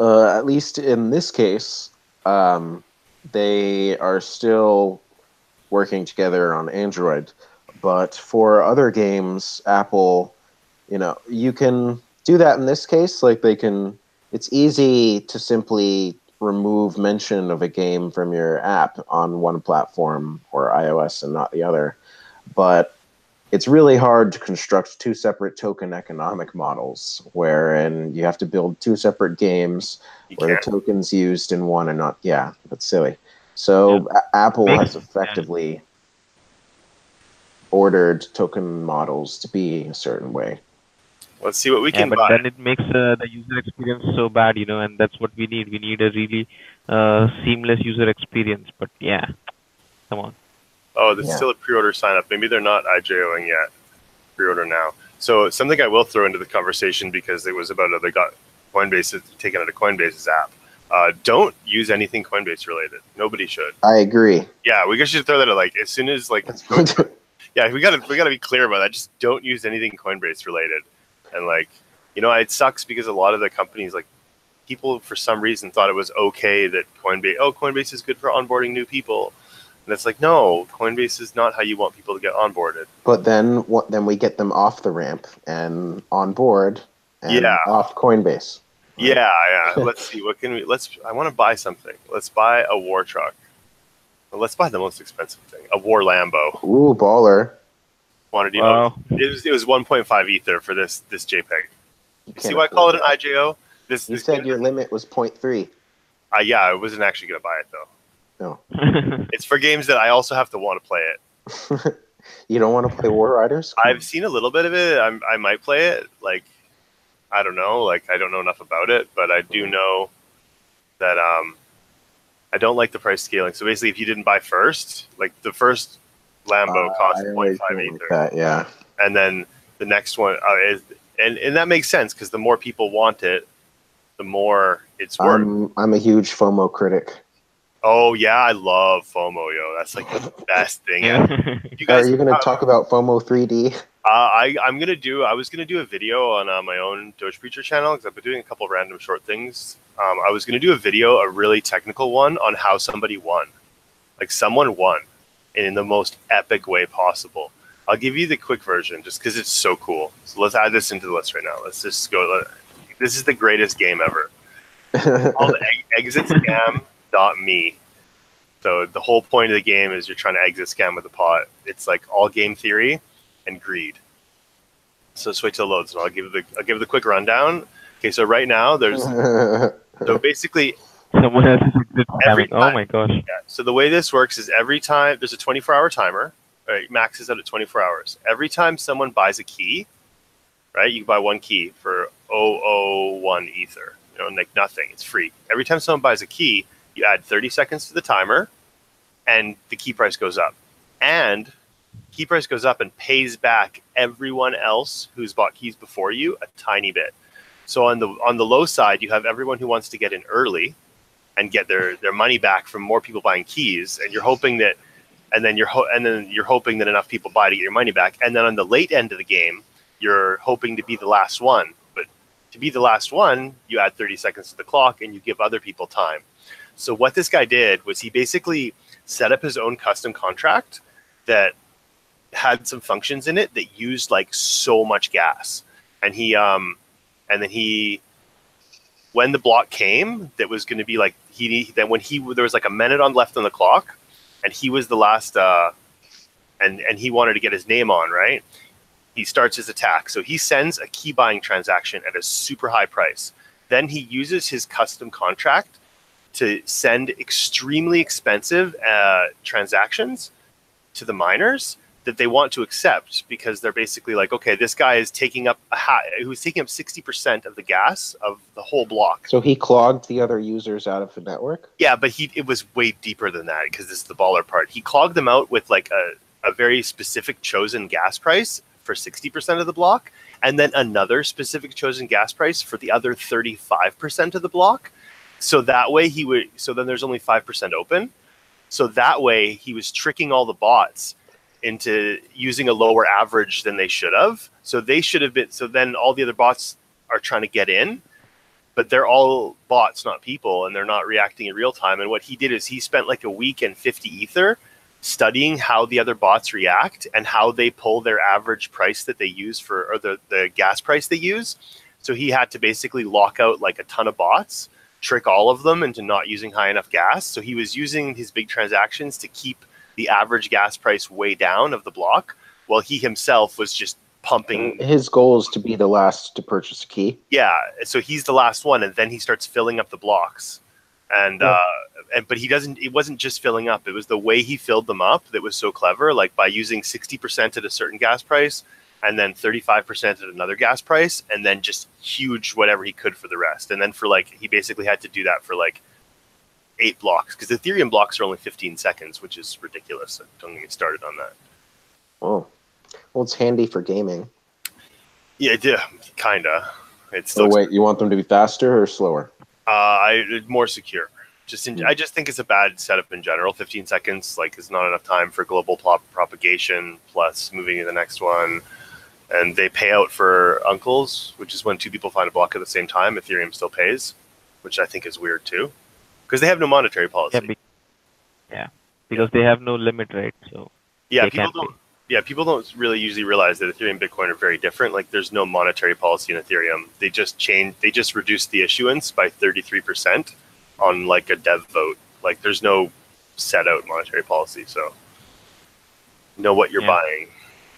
Speaker 3: At least in this case, they are still working together on Android. But for other games, Apple, you can do that in this case. Like it's easy to simply remove mention of a game from your app on one platform or iOS and not the other. But it's really hard to construct two separate token economic models wherein you have to build two separate games where the token's used in one and not, that's silly. So Apple has effectively ordered token models to be a certain way.
Speaker 2: Let's see what we can
Speaker 1: buy. But then it makes the user experience so bad, and that's what we need. We need a really seamless user experience. But come on.
Speaker 2: Oh, there's still a pre-order sign up. Maybe they're not IJOing yet. Pre-order now. So something I will throw into the conversation because it was about they got Coinbase taken out of Coinbase's app. Don't use anything Coinbase related. Nobody should.
Speaker 3: I agree.
Speaker 2: Yeah, we should throw that at as soon as yeah, we gotta be clear about that. Just don't use anything Coinbase related. And it sucks because a lot of the companies, people for some reason thought it was okay that Coinbase is good for onboarding new people. And it's no, Coinbase is not how you want people to get onboarded.
Speaker 3: But then Then we get them off the ramp and on board and off Coinbase.
Speaker 2: Right? Yeah. Let's see. What can we? I want to buy something. Let's buy a war truck. Well, let's buy the most expensive thing, a war Lambo.
Speaker 3: Ooh, baller.
Speaker 2: Quantity.
Speaker 1: Wow.
Speaker 2: It was 1.5 ether for this JPEG. You see why I call it an IJO?
Speaker 3: You said your limit was 0.3.
Speaker 2: Yeah, I wasn't actually going to buy it though.
Speaker 3: No.
Speaker 2: It's for games that I also have to want to play it.
Speaker 3: You don't want to play War Riders?
Speaker 2: I've seen a little bit of it. I might play it. Like, I don't know. Like, I don't know enough about it, but I do know that I don't like the price scaling. So basically, if you didn't buy first, like the first Lambo cost 0.5 ether.
Speaker 3: Yeah.
Speaker 2: And then the next one is, and that makes sense because the more people want it, the more it's worth.
Speaker 3: I'm a huge FOMO critic.
Speaker 2: Oh yeah, I love FOMO, yo. That's like the best thing ever. You
Speaker 3: Are you going to talk about FOMO 3D?
Speaker 2: I was gonna do a video on my own Doge Preacher channel because I've been doing a couple of random short things. I was gonna do a video, a really technical one, on how somebody won. Like someone won in the most epic way possible. I'll give you the quick version just because it's so cool. So let's add this into the list right now. Let's just go. This is the greatest game ever. It's called exitscam.me. So the whole point of the game is you're trying to exit scam with a pot. It's like all game theory and greed. So let's wait till it loads, and I'll give the quick rundown. Okay, so right now there's so basically
Speaker 1: someone else is
Speaker 2: every time,
Speaker 1: oh my gosh.
Speaker 2: Yeah, so the way this works is every time there's a 24-hour timer. Right, maxes out at 24 hours. Every time someone buys a key, right, you can buy one key for 0.001 ether. You know, like nothing. It's free. Every time someone buys a key, you add 30 seconds to the timer, and the key price goes up. And key price goes up and pays back everyone else who's bought keys before you a tiny bit. So on the low side, you have everyone who wants to get in early and get their money back from more people buying keys, and you're hoping that. And then you're hoping that enough people buy to get your money back. And then on the late end of the game, you're hoping to be the last one. But to be the last one, you add 30 seconds to the clock and you give other people time. So what this guy did was he basically set up his own custom contract that had some functions in it that used like so much gas. And when the block came, that was going to be like there was like a minute left on the clock. And he was the last, and he wanted to get his name on, right? He starts his attack. So he sends a key buying transaction at a super high price. Then he uses his custom contract to send extremely expensive transactions to the miners that they want to accept because they're basically like, okay, this guy is taking up 60% of the gas of the whole block.
Speaker 3: So he clogged the other users out of the network?
Speaker 2: Yeah, but it was way deeper than that because this is the baller part. He clogged them out with like a very specific chosen gas price for 60% of the block, and then another specific chosen gas price for the other 35% of the block. So that way so then there's only 5% open. So that way he was tricking all the bots into using a lower average than they should have. So they should have been, so then all the other bots are trying to get in, but they're all bots, not people, and they're not reacting in real time. And what he did is he spent like a week and 50 ether studying how the other bots react and how they pull their average price that they use or the gas price they use. So he had to basically lock out like a ton of bots, trick all of them into not using high enough gas. So he was using his big transactions to keep the average gas price way down of the block, while he himself was just pumping.
Speaker 3: His goal is to be the last to purchase a key.
Speaker 2: Yeah, so he's the last one, and then he starts filling up the blocks, but he doesn't. It wasn't just filling up; it was the way he filled them up that was so clever. Like by using 60% at a certain gas price, and then 35% at another gas price, and then just huge whatever he could for the rest. And then he basically had to do that for like 8 blocks because Ethereum blocks are only 15 seconds, which is ridiculous. Don't get me started on that.
Speaker 3: Oh, well, it's handy for gaming.
Speaker 2: Yeah, kinda. It's
Speaker 3: still. So wait, you want them to be faster or slower?
Speaker 2: More secure. I just think it's a bad setup in general. 15 seconds is not enough time for global propagation. Plus moving to the next one, and they pay out for uncles, which is when 2 people find a block at the same time. Ethereum still pays, which I think is weird too. Because they have no monetary policy.
Speaker 1: Because they have no limit, right? So
Speaker 2: people don't really usually realize that Ethereum and Bitcoin are very different. Like there's no monetary policy in Ethereum. They just reduced the issuance by 33% on like a dev vote. Like there's no set out monetary policy. So know what you're buying.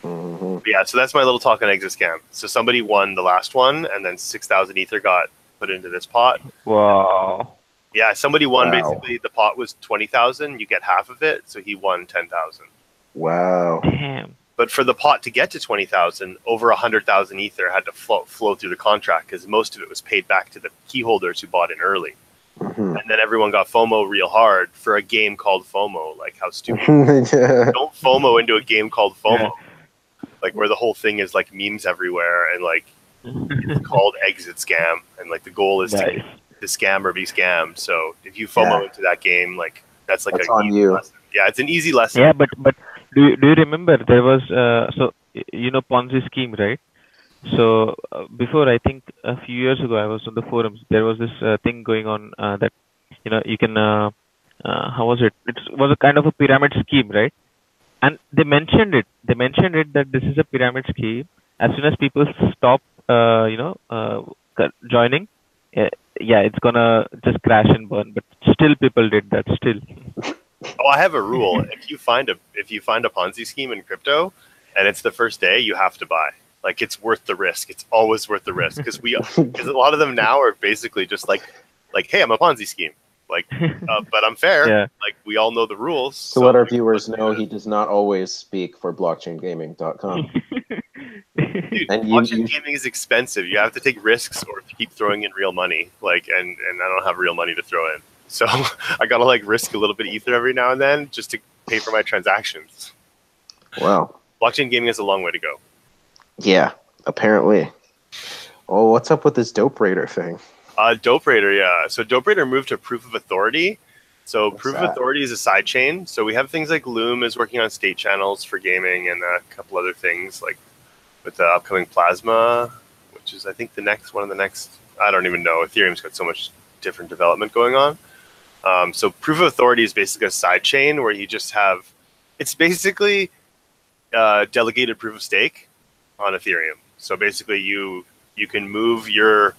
Speaker 3: Mm-hmm.
Speaker 2: Yeah, so that's my little talk on exit scam. So somebody won the last one, and then 6,000 ether got put into this pot.
Speaker 1: Wow.
Speaker 2: Yeah, somebody won.
Speaker 3: Wow.
Speaker 2: Basically, the pot was 20,000. You get half of it, so he won 10,000.
Speaker 3: Wow.
Speaker 1: Damn.
Speaker 2: But for the pot to get to 20,000, over 100,000 ether had to flow through the contract because most of it was paid back to the key holders who bought in early.
Speaker 3: Mhm.
Speaker 2: And then everyone got FOMO real hard for a game called FOMO. Like, how stupid.
Speaker 3: Yeah.
Speaker 2: Don't FOMO into a game called FOMO.
Speaker 1: Yeah.
Speaker 2: Like, where the whole thing is like memes everywhere and like it's called exit scam. And like the goal is
Speaker 1: Nice.
Speaker 2: to scam or be scammed. So if you FOMO into that game, like that's like
Speaker 3: That's
Speaker 2: a
Speaker 3: on
Speaker 2: easy
Speaker 3: you.
Speaker 2: lesson. Yeah, it's an easy lesson.
Speaker 1: Yeah, but do you remember there was Ponzi scheme, right? So before, I think a few years ago, I was on the forums. There was this thing going on that you can how was it? It was a kind of a pyramid scheme, right? And they mentioned it. They mentioned it that this is a pyramid scheme. As soon as people stop, joining, yeah, it's gonna just crash and burn. But still, people did that. Still.
Speaker 2: Oh, I have a rule. If you find a Ponzi scheme in crypto, and it's the first day, you have to buy. Like, it's worth the risk. It's always worth the risk because a lot of them now are basically just like, hey, I'm a Ponzi scheme. Like, but I'm fair.
Speaker 1: Yeah.
Speaker 2: Like, we all know the rules.
Speaker 3: So let our viewers know he does not always speak for blockchaingaming.com.
Speaker 2: Dude,
Speaker 3: And
Speaker 2: blockchain gaming is expensive. You have to take risks or keep throwing in real money. Like, and I don't have real money to throw in. So I gotta like risk a little bit of ether every now and then just to pay for my transactions.
Speaker 3: Wow.
Speaker 2: Blockchain gaming has a long way to go.
Speaker 3: Yeah, apparently. Oh, what's up with this dope raider thing?
Speaker 2: Dope Raider, yeah. So Dope Raider moved to Proof of Authority. So
Speaker 3: What's
Speaker 2: Proof
Speaker 3: that?
Speaker 2: of Authority is a side chain. So we have things like Loom is working on state channels for gaming and a couple other things like with the upcoming Plasma, which is I think one of the next. I don't even know. Ethereum's got so much different development going on. So Proof of Authority is basically a side chain where you just have. It's basically delegated proof of stake on Ethereum. So basically, you can move your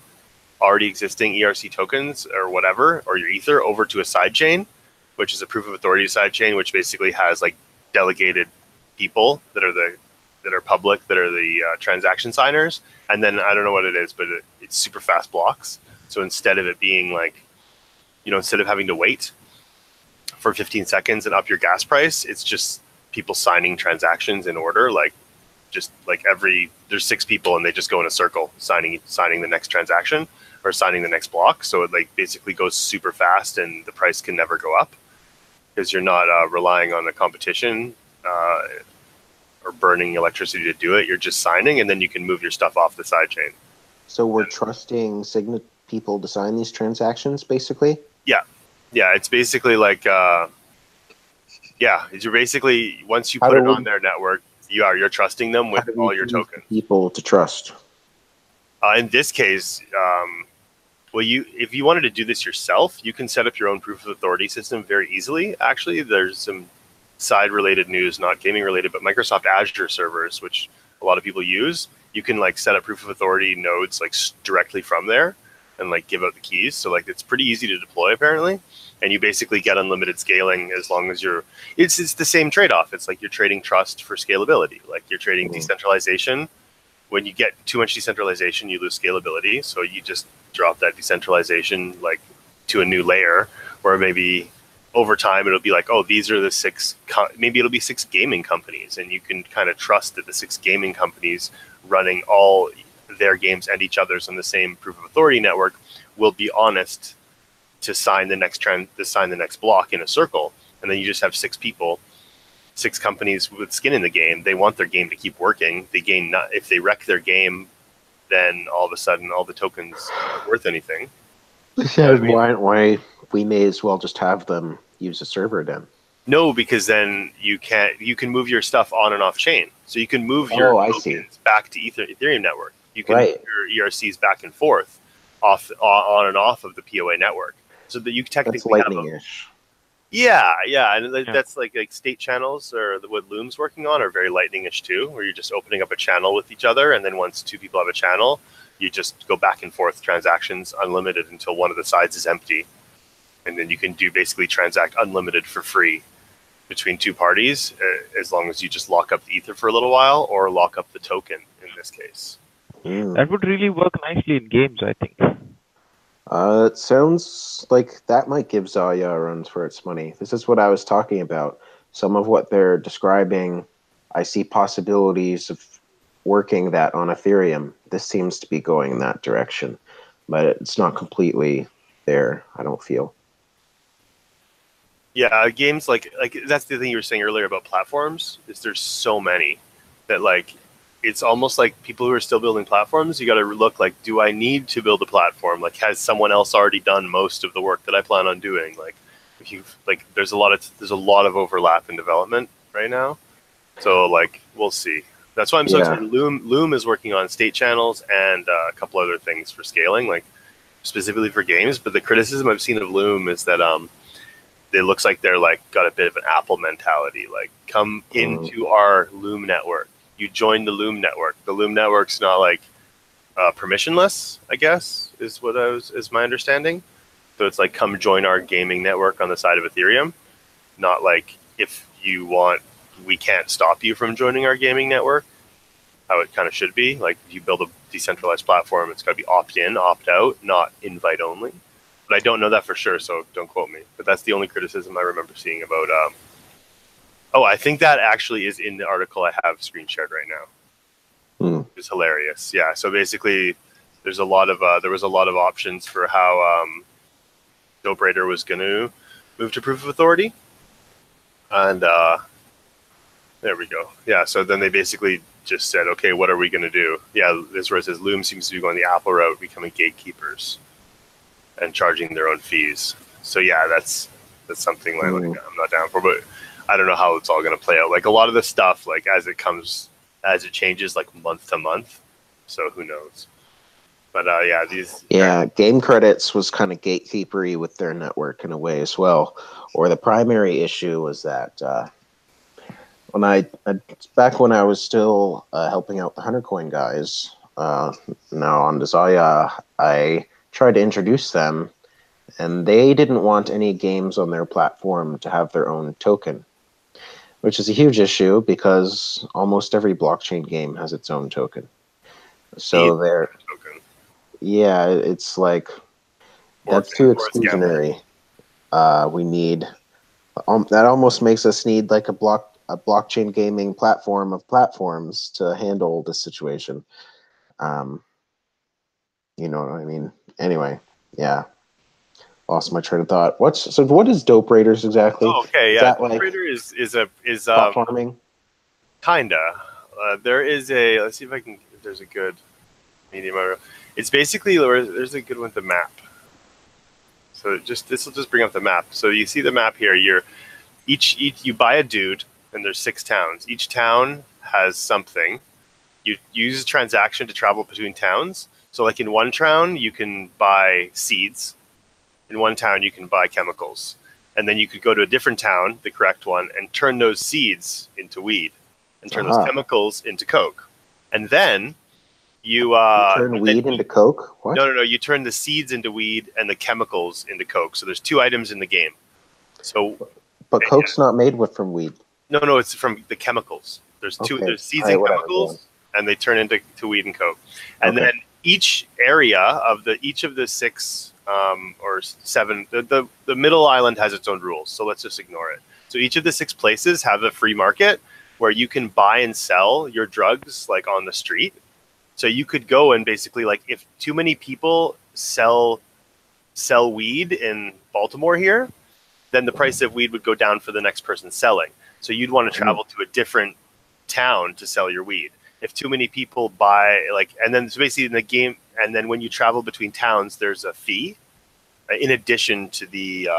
Speaker 2: already existing ERC tokens or whatever, or your ether over to a side chain, which is a proof of authority side chain, which basically has like delegated people that are public, that are the transaction signers. And then I don't know what it is, but it's super fast blocks. So instead of it being like, instead of having to wait for 15 seconds and up your gas price, it's just people signing transactions in order, there's 6 people and they just go in a circle signing the next transaction or signing the next block. So it like basically goes super fast and the price can never go up because you're not relying on the competition or burning electricity to do it. You're just signing and then you can move your stuff off the side chain.
Speaker 3: So we're trusting Signet people to sign these transactions, basically?
Speaker 2: Yeah, it's basically like, you're basically, once you put it on their network, you're trusting them with all your tokens.
Speaker 3: People to trust.
Speaker 2: In this case, if you wanted to do this yourself, you can set up your own proof of authority system very easily. Actually, there's some side-related news, not gaming-related, but Microsoft Azure servers, which a lot of people use. You can like set up proof of authority nodes like directly from there and like give out the keys. So like it's pretty easy to deploy apparently. And you basically get unlimited scaling as long as it's the same trade-off. It's like you're trading trust for scalability. Like you're trading decentralization. When you get too much decentralization, you lose scalability. So you just drop that decentralization like to a new layer where maybe over time it'll be like, oh, these are the 6, maybe it'll be 6 gaming companies. And you can kind of trust that the 6 gaming companies running all their games and each other's on the same proof of authority network will be honest to sign the next block in a circle, and then you just have 6 people, 6 companies with skin in the game. They want their game to keep working. If they wreck their game, then all of a sudden all the tokens aren't worth anything.
Speaker 3: Why we may as well just have them use a server then?
Speaker 2: No, because then you can move your stuff on and off chain. So you can move your tokens back to Ethereum network. You can move your ERCs back and forth on and off of the POA network. So that you technically
Speaker 3: that's lightning-ish.
Speaker 2: And that's like state channels or what Loom's working on are very lightning-ish too, where you're just opening up a channel with each other, and then once 2 people have a channel, you just go back and forth transactions unlimited until one of the sides is empty, and then you can basically transact unlimited for free between two parties, as long as you just lock up the ether for a little while or lock up the token in this case.
Speaker 1: That would really work nicely in games, I think.
Speaker 3: It sounds like that might give XAYA a run for its money. This is what I was talking about. Some of what they're describing, I see possibilities of working that on Ethereum. This seems to be going in that direction, but it's not completely there, I don't feel.
Speaker 2: Yeah, games like that's the thing you were saying earlier about platforms, is there's so many that like it's almost like people who are still building platforms, you got to look like, do I need to build a platform? Like, has someone else already done most of the work that I plan on doing? Like, if you like, there's a lot of overlap in development right now. So like, we'll see. That's why I'm so excited. Loom is working on state channels and a couple other things for scaling, like specifically for games. But the criticism I've seen of Loom is that it looks like they're like got a bit of an Apple mentality. Like, come into our Loom network. You join the Loom network. The Loom network's not like permissionless, I guess, is my understanding. So it's like, come join our gaming network on the side of Ethereum. Not like, if you want, we can't stop you from joining our gaming network. How it kind of should be. Like, if you build a decentralized platform, it's got to be opt-in, opt-out, not invite only. But I don't know that for sure, so don't quote me. But that's the only criticism I remember seeing about. Oh, I think that actually is in the article I have screen shared right now. It's hilarious. Yeah. So basically, there was a lot of options for how Dope Raider was going to move to proof of authority, and there we go. Yeah. So then they basically just said, okay, what are we going to do? Yeah, this is where it says Loom seems to be going the Apple route, becoming gatekeepers and charging their own fees. So yeah, that's something like I'm not down for, but I don't know how it's all going to play out. Like, a lot of the stuff, like as it changes, like month to month. So who knows? But
Speaker 3: Game Credits was kind of gatekeepery with their network in a way as well. Or the primary issue was that back when I was still helping out the EnjinCoin guys, now on XAYA, I tried to introduce them, and they didn't want any games on their platform to have their own token, which is a huge issue because almost every blockchain game has its own token. So it's like, that's too exclusionary. We need that almost makes us need like a blockchain gaming platform of platforms to handle this situation. You know what I mean? Anyway, yeah. Lost my train of thought. What is Dope Raiders exactly?
Speaker 2: Oh, okay, yeah. Dope Raider is
Speaker 3: platforming.
Speaker 2: Kinda. There is a. Let's see if there's a good medium. It's basically, there's a good one with the map. So this will just bring up the map. So you see the map here. You buy a dude, and there's 6 towns. Each town has something. You use a transaction to travel between towns. So like in one town, you can buy seeds. In one town, you can buy chemicals. And then you could go to a different town, the correct one, and turn those seeds into weed and turn those chemicals into coke. And then you
Speaker 3: turn weed into coke? What?
Speaker 2: No. You turn the seeds into weed and the chemicals into coke. So there's 2 items in the game.
Speaker 3: But coke's not made from weed.
Speaker 2: No, it's from the chememicals. There's seeds and chemicals, and they turn into weed and coke. And then each area of each of the 6 or 7, the middle island has its own rules, so let's just ignore it. So each of the 6 places have a free market where you can buy and sell your drugs like on the street. So you could go and basically, like, if too many people sell weed in Baltimore here, then the price of weed would go down for the next person selling. So you'd want to travel to a different town to sell your weed. If too many people buy, and then so basically in the game, and then when you travel between towns, there's a fee in addition to the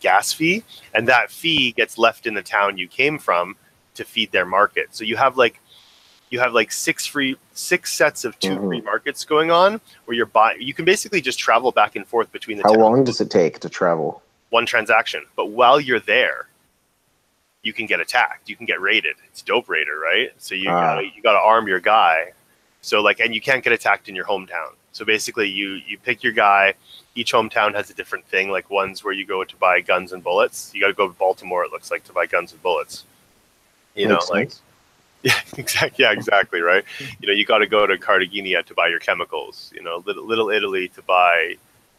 Speaker 2: gas fee, and that fee gets left in the town you came from to feed their market. So you have like 6 sets of 2 free markets going on where you can basically just travel back and forth between the towns.
Speaker 3: How long does it take to travel?
Speaker 2: 1 transaction. But while you're there, you can get attacked. You can get raided. It's Dope Raider, right? So you gotta arm your guy. So and you can't get attacked in your hometown. So basically, you pick your guy. Each hometown has a different thing. Like one's where you go to buy guns and bullets. You got to go to Baltimore, it looks like, to buy guns and bullets. You know, like yeah, exactly, right. You know, you got to go to Cartagena to buy your chemicals. You know, Little Italy to buy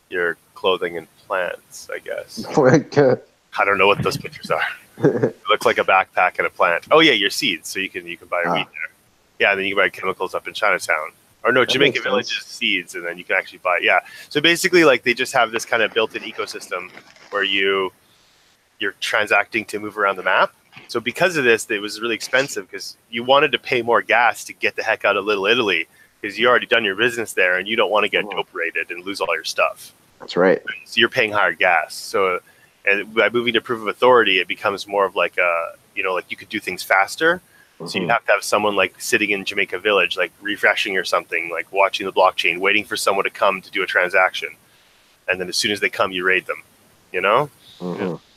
Speaker 2: your clothing and plants, I guess. I don't know what those pictures are. It looks like a backpack and a plant. Oh yeah, your seeds. So you can buy your wheat there. Yeah, and then you can buy chemicals up in Chinatown. Or no, Jamaica Village's seeds, and then you can actually buy. Yeah. So basically, like they just have this kind of built-in ecosystem where you're transacting to move around the map. So because of this, it was really expensive because you wanted to pay more gas to get the heck out of Little Italy because you already done your business there, and you don't want to get dope rated and lose all your stuff.
Speaker 3: That's right.
Speaker 2: So you're paying higher gas. So and by moving to proof of authority, it becomes more of like a, you know, like you could do things faster. So you have to have someone like sitting in Jamaica Village, like refreshing or something, like watching the blockchain, waiting for someone to come to do a transaction. And then as soon as they come, you raid them, you know?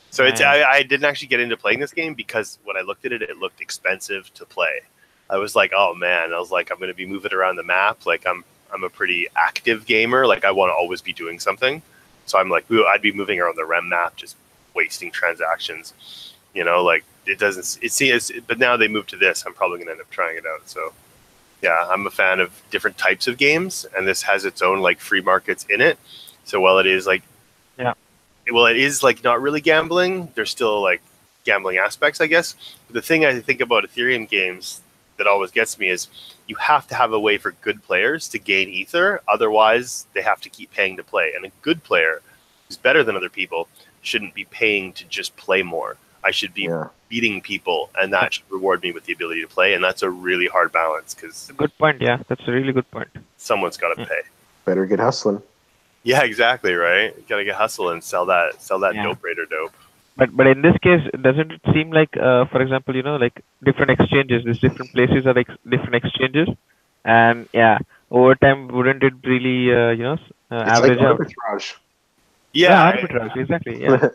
Speaker 2: So it's, I didn't actually get into playing this game because when I looked at it, it looked expensive to play. I was like, oh man, I was like, I'm going to be moving around the map. Like I'm a pretty active gamer. Like I want to always be doing something. So I'm like, I'd be moving around the REM map, just wasting transactions, you know, like, it doesn't, it seems, but now they moved to this. I'm probably going to end up trying it out. So, yeah, I'm a fan of different types of games, and this has its own like free markets in it. So while it is like, it is like not really gambling. There's still like gambling aspects, I guess. But the thing I think about Ethereum games that always gets me is you have to have a way for good players to gain ether. Otherwise, they have to keep paying to play. And a good player who's better than other people shouldn't be paying to just play more. I should be beating people, and that should reward me with the ability to play. And that's a really hard balance because
Speaker 1: good point. Yeah, that's a really good point.
Speaker 2: Someone's got to pay.
Speaker 3: Better get hustling.
Speaker 2: Yeah, exactly. Right. You got to get hustle and sell that dope raider dope.
Speaker 1: But in this case, doesn't it seem like, for example, you know, like different exchanges, these different places are like different exchanges, and over time, wouldn't it really, average out?
Speaker 3: Arbitrage.
Speaker 2: Yeah,
Speaker 1: arbitrage, exactly. Yeah.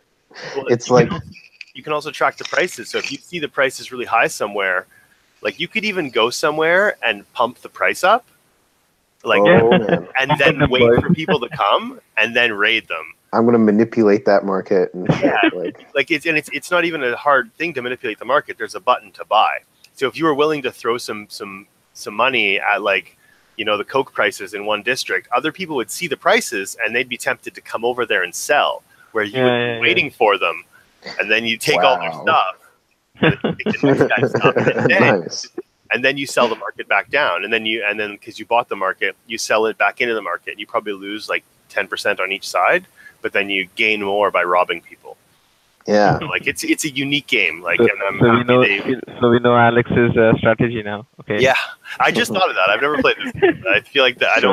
Speaker 2: Well,
Speaker 3: it's like
Speaker 2: you can also track the prices. So if you see the price is really high somewhere, like you could even go somewhere and pump the price up, like, and then wait for people to come and then raid them.
Speaker 3: I'm going to manipulate that market. And
Speaker 2: it's not even a hard thing to manipulate the market. There's a button to buy. So if you were willing to throw some money at like, you know, the Coke prices in one district, other people would see the prices and they'd be tempted to come over there and sell, where you would be waiting for them, and then you take all their stuff, and then you take the next guy's stuff, and then you sell the market back down, and then because you bought the market, you sell it back into the market, and you probably lose like 10% on each side, but then you gain more by robbing people.
Speaker 3: Yeah,
Speaker 2: like it's a unique game. Like,
Speaker 1: so,
Speaker 2: and I'm
Speaker 1: so
Speaker 2: happy
Speaker 1: we know Alex's strategy now. Okay.
Speaker 2: Yeah, I just thought of that. I've never played this game. I feel like that.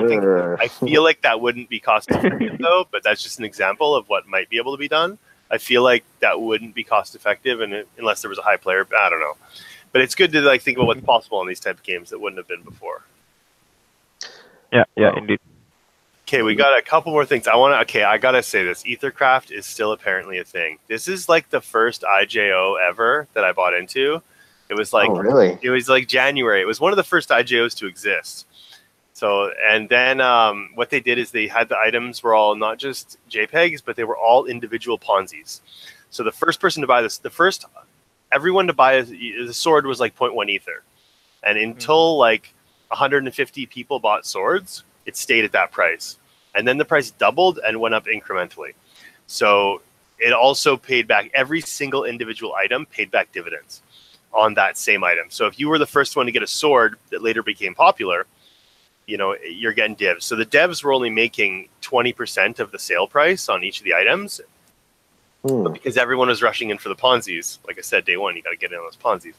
Speaker 2: I feel like that wouldn't be cost effective though. But that's just an example of what might be able to be done. I feel like that wouldn't be cost effective, and unless there was a high player, I don't know. But it's good to like think about what's possible in these type of games that wouldn't have been before.
Speaker 1: Yeah, indeed.
Speaker 2: Okay, we got a couple more things. I gotta say this. Ethercraft is still apparently a thing. This is like the first IJO ever that I bought into. It was like, It was like January. It was one of the first IJOs to exist. So, and then what they did is they had the items were all not just JPEGs, but they were all individual Ponzi's. So the first person to buy this, everyone to buy the sword was like 0.1 Ether. And until like 150 people bought swords, it stayed at that price. And then the price doubled and went up incrementally. So it also paid back, every single individual item paid back dividends on that same item. So if you were the first one to get a sword that later became popular, you know, you're getting divs. So the devs were only making 20% of the sale price on each of the items. But because everyone was rushing in for the Ponzi's, like I said, day one, you got to get in on those Ponzi's.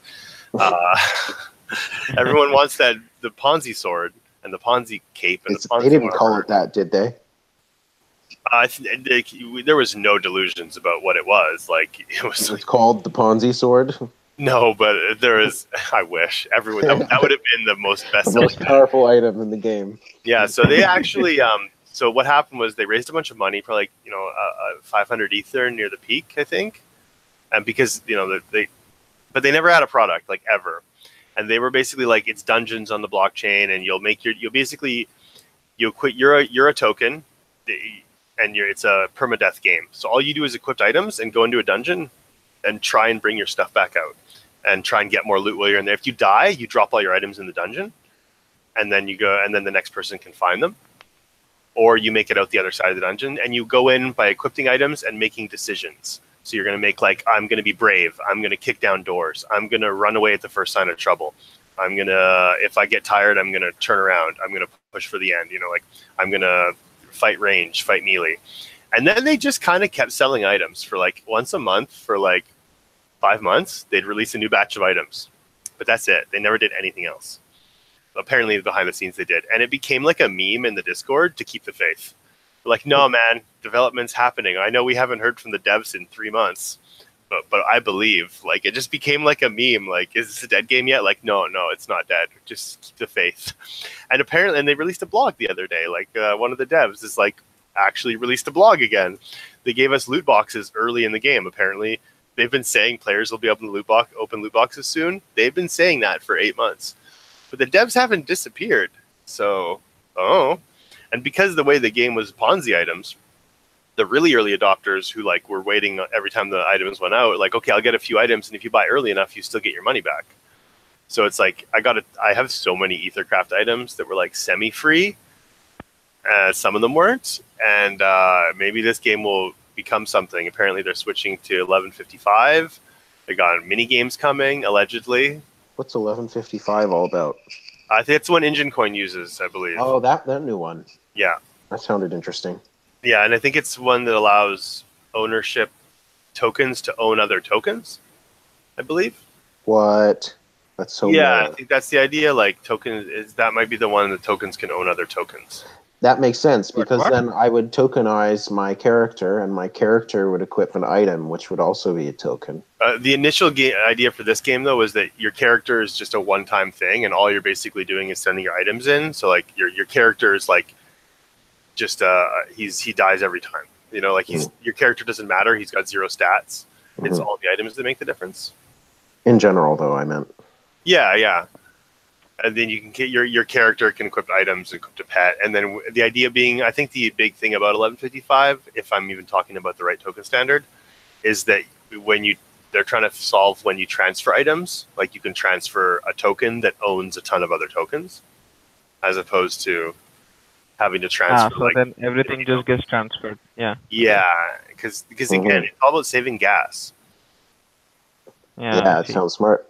Speaker 2: Everyone wants the Ponzi sword and the Ponzi cape. And the Ponzi
Speaker 3: they didn't call it that, did they?
Speaker 2: There was no delusions about what it was. Like it was
Speaker 3: called the Ponzi sword.
Speaker 2: No, but there is. I wish everyone that would have been the most best-selling,
Speaker 3: most powerful item in the game.
Speaker 2: Yeah. So they actually. So what happened was they raised a bunch of money, probably 500 Ether near the peak, I think, and because but they never had a product like ever, and they were basically like it's dungeons on the blockchain, and you'll you're a token, and it's a permadeath game. So all you do is equip items and go into a dungeon and try and bring your stuff back out and try and get more loot while you're in there. If you die, you drop all your items in the dungeon, and then you go, and then the next person can find them, or you make it out the other side of the dungeon, and you go in by equipping items and making decisions. So you're going to make, like, I'm going to be brave. I'm going to kick down doors. I'm going to run away at the first sign of trouble. I'm going to, if I get tired, I'm going to turn around. I'm going to push for the end. You know, like, I'm going to fight range, fight melee. And then they just kind of kept selling items for, like, once a month for, like, 5 months. They'd release a new batch of items. But that's it. They never did anything else. Apparently, behind the scenes, they did. And it became like a meme in the Discord to keep the faith. Like, no, man, development's happening. I know we haven't heard from the devs in 3 months, but I believe. Like, it just became like a meme. Like, is this a dead game yet? Like, no, it's not dead. Just keep the faith. And apparently, and they released a blog the other day. Like, one of the devs is like actually released a blog again. They gave us loot boxes early in the game. Apparently, they've been saying players will be able to open loot boxes soon. They've been saying that for 8 months, but the devs haven't disappeared. So, and because of the way the game was Ponzi items, the really early adopters who, like, were waiting every time the items went out, like, okay, I'll get a few items, and if you buy early enough, you still get your money back. So it's like, I have so many Ethercraft items that were, like, semi-free. Some of them weren't, and maybe this game will become something. Apparently they're switching to 1155. They got mini games coming, allegedly.
Speaker 3: What's 1155 all about?
Speaker 2: I think it's one EnjinCoin uses, I believe.
Speaker 3: Oh, that new one.
Speaker 2: Yeah.
Speaker 3: That sounded interesting.
Speaker 2: Yeah, and I think it's one that allows ownership tokens to own other tokens, I believe.
Speaker 3: What? That's so
Speaker 2: yeah,
Speaker 3: mad.
Speaker 2: I think that's the idea. Like, tokens, that might be the one that tokens can own other tokens.
Speaker 3: That makes sense, because
Speaker 1: What?
Speaker 3: then I would tokenize my character, and my character would equip an item, which would also be a token.
Speaker 2: The initial idea for this game, though, was that your character is just a one-time thing, and all you're basically doing is sending your items in. So, like, your character is like just he dies every time. You know, like, your character doesn't matter. He's got 0 stats. It's all the items that make the difference.
Speaker 3: In general, though, I meant.
Speaker 2: Yeah. And then you can get your character can equip items, equip a pet, and then the idea being, I think the big thing about 1155, if I'm even talking about the right token standard, is that they're trying to solve when you transfer items, like, you can transfer a token that owns a ton of other tokens, as opposed to having to transfer.
Speaker 1: So then everything just gets transferred. Yeah.
Speaker 2: Yeah, because again, it's all about saving gas.
Speaker 3: Yeah, it sounds smart.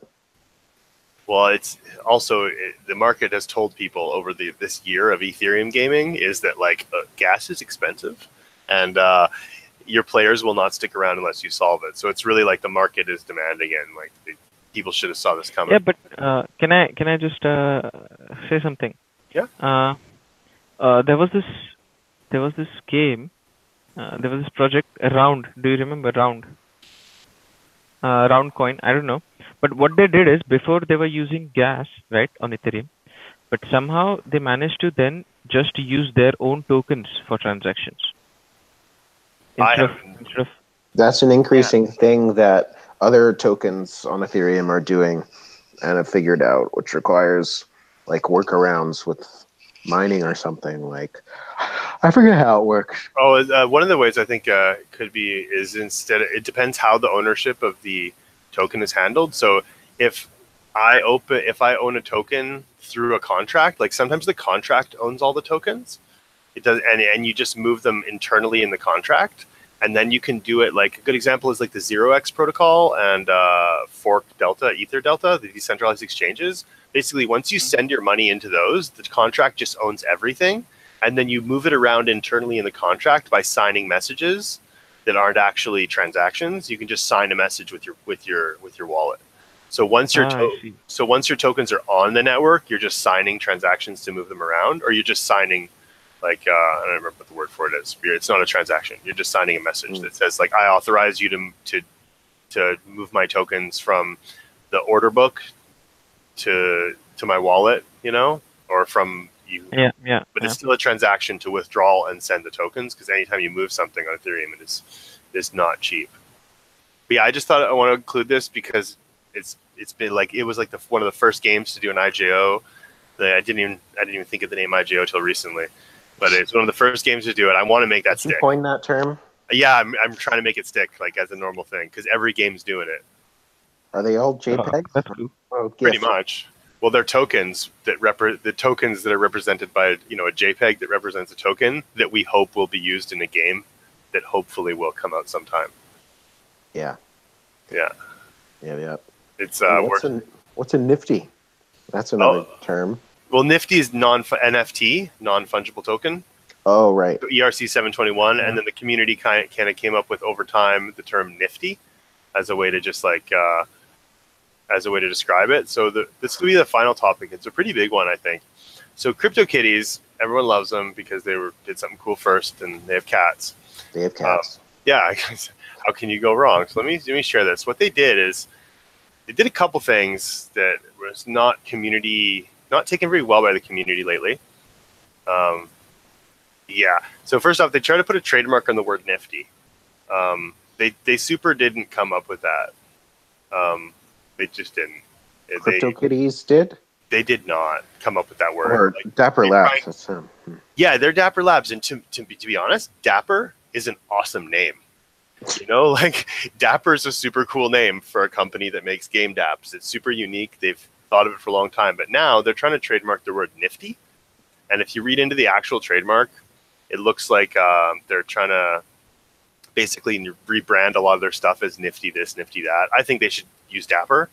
Speaker 2: Well, it's also, the market has told people over this year of Ethereum gaming is that, like, gas is expensive, and your players will not stick around unless you solve it. So it's really like the market is demanding it, and, like, people should have saw this coming.
Speaker 1: Yeah, but can I just say something?
Speaker 2: Yeah.
Speaker 1: There was this game. There was this project Round. Do you remember Round? Round coin. I don't know. But what they did is, before they were using gas, right, on Ethereum, but somehow they managed to then just use their own tokens for transactions. Instead of
Speaker 3: That's an increasing thing that other tokens on Ethereum are doing and have figured out, which requires, like, workarounds with mining or something. Like, I forget how it works.
Speaker 2: One of the ways I think could be is, instead, it depends how the ownership of the token is handled. So if I own a token through a contract, like, sometimes the contract owns all the tokens. It does, and you just move them internally in the contract, and then you can do it. Like, a good example is like the 0x protocol and Fork Delta, Ether Delta, the decentralized exchanges. Basically, once you send your money into those, the contract just owns everything, and then you move it around internally in the contract by signing messages that aren't actually transactions. You can just sign a message with your wallet. So once your tokens are on the network, you're just signing transactions to move them around, or you're just signing, like, I don't remember what the word for it is. It's not a transaction. You're just signing a message that says, like, I authorize you to move my tokens from the order book to my wallet, you know, or from you.
Speaker 1: Yeah.
Speaker 2: But it's still a transaction to withdraw and send the tokens, because anytime you move something on Ethereum, it is not cheap. But yeah, I just thought I want to include this because it's been like, it was like one of the first games to do an IJO. I didn't even think of the name IJO till recently, but it's one of the first games to do it. I want to make that
Speaker 3: Did you
Speaker 2: stick.
Speaker 3: coin that term?
Speaker 2: Yeah, I'm trying to make it stick like as a normal thing because every game's doing it.
Speaker 3: Are they all JPEGs?
Speaker 1: That's cool.
Speaker 3: Oh,
Speaker 2: Pretty much. Well, they're tokens that the tokens that are represented by a JPEG that represents a token that we hope will be used in a game that hopefully will come out sometime.
Speaker 3: Yeah.
Speaker 2: Yeah.
Speaker 3: Yeah.
Speaker 2: It's
Speaker 3: what's a Nifty? That's another term.
Speaker 2: Well, Nifty is NFT, non-fungible token.
Speaker 3: Oh, right.
Speaker 2: ERC 721, and then the community kind of came up with over time the term Nifty as a way to just like as a way to describe it. So this will be the final topic. It's a pretty big one, I think. So CryptoKitties, everyone loves them because they did something cool first, and they have cats.
Speaker 3: They have cats.
Speaker 2: Yeah, how can you go wrong? So let me share this. What they did is they did a couple things that was not taken very well by the community lately. Yeah. So first off, they tried to put a trademark on the word Nifty. They super didn't come up with that. They just didn't.
Speaker 3: CryptoKitties did?
Speaker 2: They did not come up with that word.
Speaker 3: Or Dapper Labs.
Speaker 2: Yeah, they're Dapper Labs, and to be honest, Dapper is an awesome name. Like Dapper is a super cool name for a company that makes game dapps. It's super unique. They've thought of it for a long time, but now they're trying to trademark the word Nifty. And if you read into the actual trademark, it looks like they're trying to basically rebrand a lot of their stuff as Nifty this, Nifty that. I think they should use Dapper.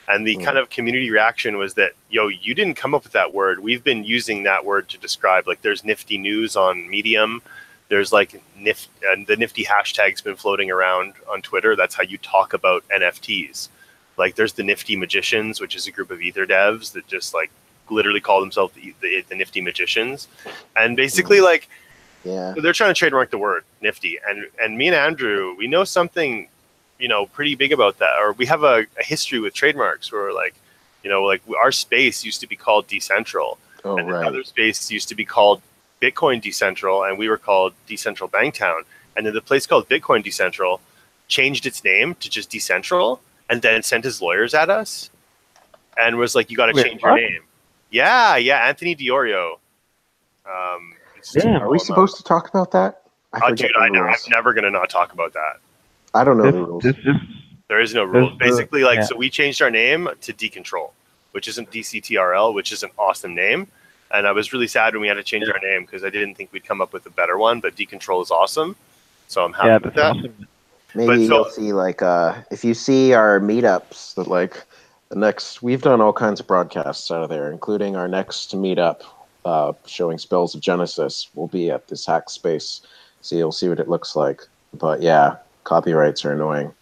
Speaker 2: And the kind of community reaction was that, you didn't come up with that word. We've been using that word to describe, like, there's Nifty News on Medium. There's like the Nifty hashtag's been floating around on Twitter. That's how you talk about NFTs. Like there's the Nifty Magicians, which is a group of Ether devs that just like literally call themselves the Nifty Magicians. And basically they're trying to trademark the word Nifty. And me and Andrew, we know something, pretty big about that. Or we have a history with trademarks where our space used to be called Decentral.
Speaker 3: Oh,
Speaker 2: and
Speaker 3: right.
Speaker 2: another space used to be called Bitcoin Decentral, and we were called Decentral Banktown. And then the place called Bitcoin Decentral changed its name to just Decentral, and then sent his lawyers at us and was like, you got to change your name. Yeah, Anthony Diorio.
Speaker 3: Are we supposed to talk about that?
Speaker 2: I'm never going to not talk about that.
Speaker 3: I don't know the rules.
Speaker 2: There is no rules. Basically, so we changed our name to Decontrol, which isn't DCTRL, which is an awesome name. And I was really sad when we had to change our name because I didn't think we'd come up with a better one, but Decontrol is awesome. So I'm happy with that.
Speaker 1: Awesome.
Speaker 3: Maybe you'll see if you see our meetups that we've done all kinds of broadcasts out of there, including our next meetup showing Spells of Genesis will be at this hack space. So you'll see what it looks like. But yeah, copyrights are annoying.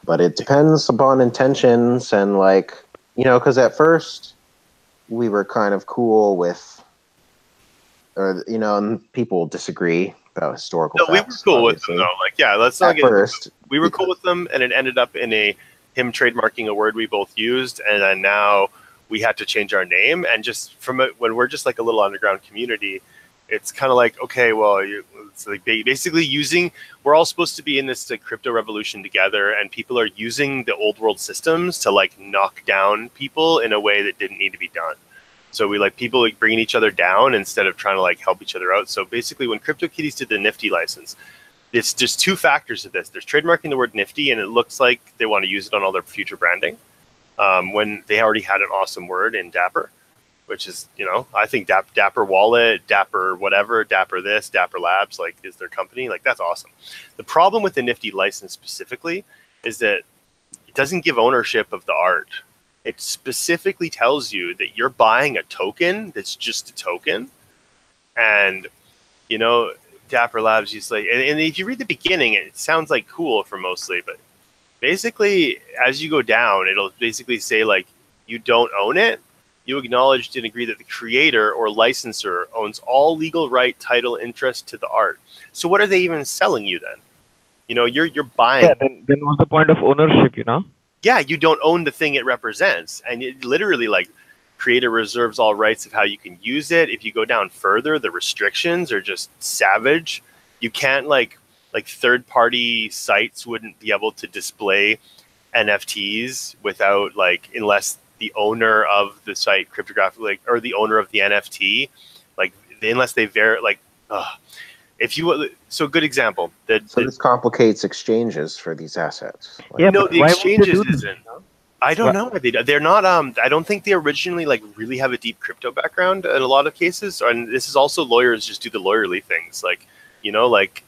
Speaker 3: But it depends upon intentions and because at first we were kind of cool with, and people disagree about historical facts.
Speaker 2: We were cool with them, though. Let's not get
Speaker 3: first.
Speaker 2: We were cool with them, and it ended up in him trademarking a word we both used, and then now we had to change our name. And just when we're just like a little underground community, it's kind of like, okay, well, it's like basically we're all supposed to be in this crypto revolution together, and people are using the old world systems to knock down people in a way that didn't need to be done. So we people bringing each other down instead of trying to help each other out. So basically when CryptoKitties did the Nifty license, it's just two factors of this. There's trademarking the word Nifty, and it looks like they want to use it on all their future branding when they already had an awesome word in Dapper, which is, I think Dapper Wallet, Dapper whatever, Dapper this, Dapper Labs, is their company. That's awesome. The problem with the Nifty license specifically is that it doesn't give ownership of the art. It specifically tells you that you're buying a token that's just a token. And, Dapper Labs used and if you read the beginning, it sounds cool for mostly, but basically as you go down, it'll basically say you don't own it. You acknowledged and agree that the creator or licensor owns all legal right, title, interest to the art. So what are they even selling you then? You're buying.
Speaker 1: Yeah, then what's the point of ownership,
Speaker 2: Yeah, you don't own the thing it represents. And it literally creator reserves all rights of how you can use it. If you go down further, the restrictions are just savage. You can't third-party sites wouldn't be able to display NFTs without unless the owner of the site cryptographically or the owner of the NFT unless they If you so good example.
Speaker 3: So this complicates exchanges for these assets. Like,
Speaker 1: Yeah,
Speaker 2: no,
Speaker 1: but
Speaker 2: the
Speaker 1: why would they
Speaker 2: exchanges
Speaker 1: do this?
Speaker 2: isn't. I don't know why they're not. I don't think they originally like really have a deep crypto background in a lot of cases. And this is also lawyers just do the lawyerly things. Like, you know, like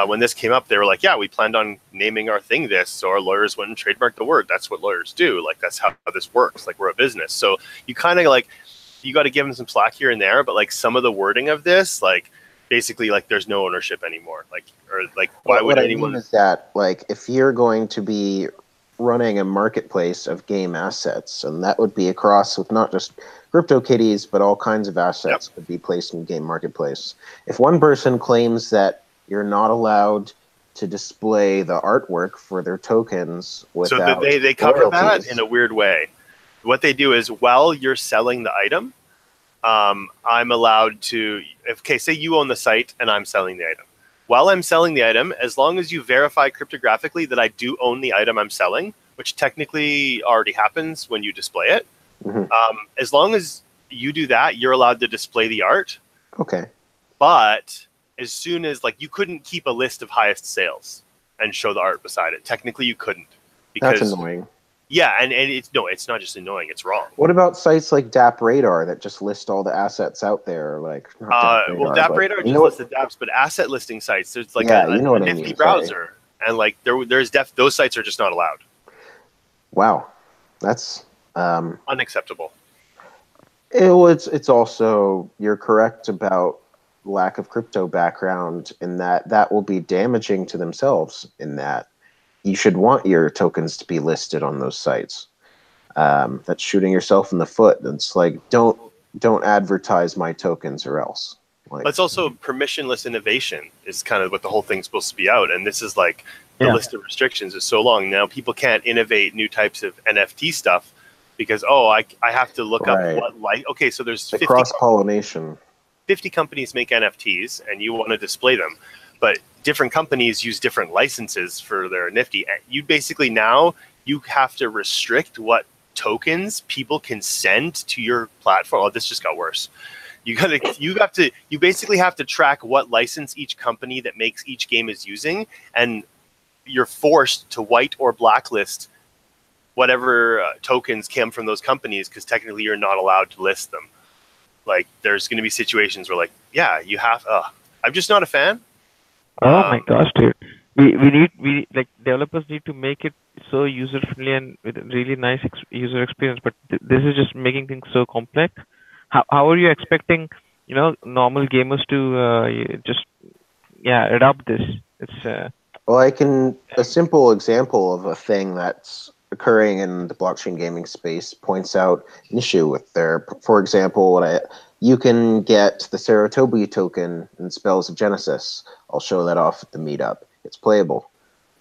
Speaker 2: when this came up, they were like, yeah, we planned on naming our thing this. So our lawyers went and trademarked the word. That's what lawyers do. Like, that's how this works. Like, we're a business. So you kind of like, you got to give them some slack here and there. But like some of the wording of this, like basically like there's no ownership anymore. Like, or like, why would anyone?
Speaker 3: I mean is that like if you're going to be running a marketplace of game assets, and that would be across with not just CryptoKitties, but all kinds of assets could be placed in game marketplace. If one person claims that you're not allowed to display the artwork for their tokens without
Speaker 2: so they cover that in a weird way. What they do is while you're selling the item, I'm allowed to, okay, say you own the site and I'm selling the item. While I'm selling the item, as long as you verify cryptographically that I do own the item I'm selling, which technically already happens when you display it, as long as you do that, you're allowed to display the art.
Speaker 3: Okay.
Speaker 2: But as soon as, like, you couldn't keep a list of highest sales and show the art beside it. Technically, you couldn't. Because,
Speaker 3: that's annoying.
Speaker 2: Yeah, and it's not just annoying; it's wrong.
Speaker 3: What about sites like DApp Radar that just list all the assets out there? Like,
Speaker 2: DApp Radar just lists the DApps, but asset listing sites, there's like a nifty browser, and like those sites are just not allowed.
Speaker 3: Wow, that's
Speaker 2: unacceptable.
Speaker 3: It's also, you're correct about lack of crypto background in that will be damaging to themselves in that. You should want your tokens to be listed on those sites. That's shooting yourself in the foot. It's like, don't advertise my tokens or else. Like,
Speaker 2: but it's also permissionless innovation is kind of what the whole thing's supposed to be out. And this is like the list of restrictions is so long. Now people can't innovate new types of NFT stuff because, I have to look up what okay, so there's 50
Speaker 3: cross-pollination.
Speaker 2: 50 companies make NFTs and you want to display them. But different companies use different licenses for their Nifty. You basically now you have to restrict what tokens people can send to your platform. Oh, this just got worse. You basically have to track what license each company that makes each game is using, and you're forced to white or blacklist whatever tokens came from those companies because technically you're not allowed to list them. Like there's going to be situations where like, yeah, you have. I'm just not a fan.
Speaker 1: Oh my gosh, dude! We like developers need to make it so user friendly and with a really nice user experience. But this is just making things so complex. How are you expecting normal gamers to just adopt this? It's
Speaker 3: well, a simple example of a thing that's occurring in the blockchain gaming space points out an issue with their. For example, you can get the Sarutobi token in Spells of Genesis. I'll show that off at the meetup. It's playable.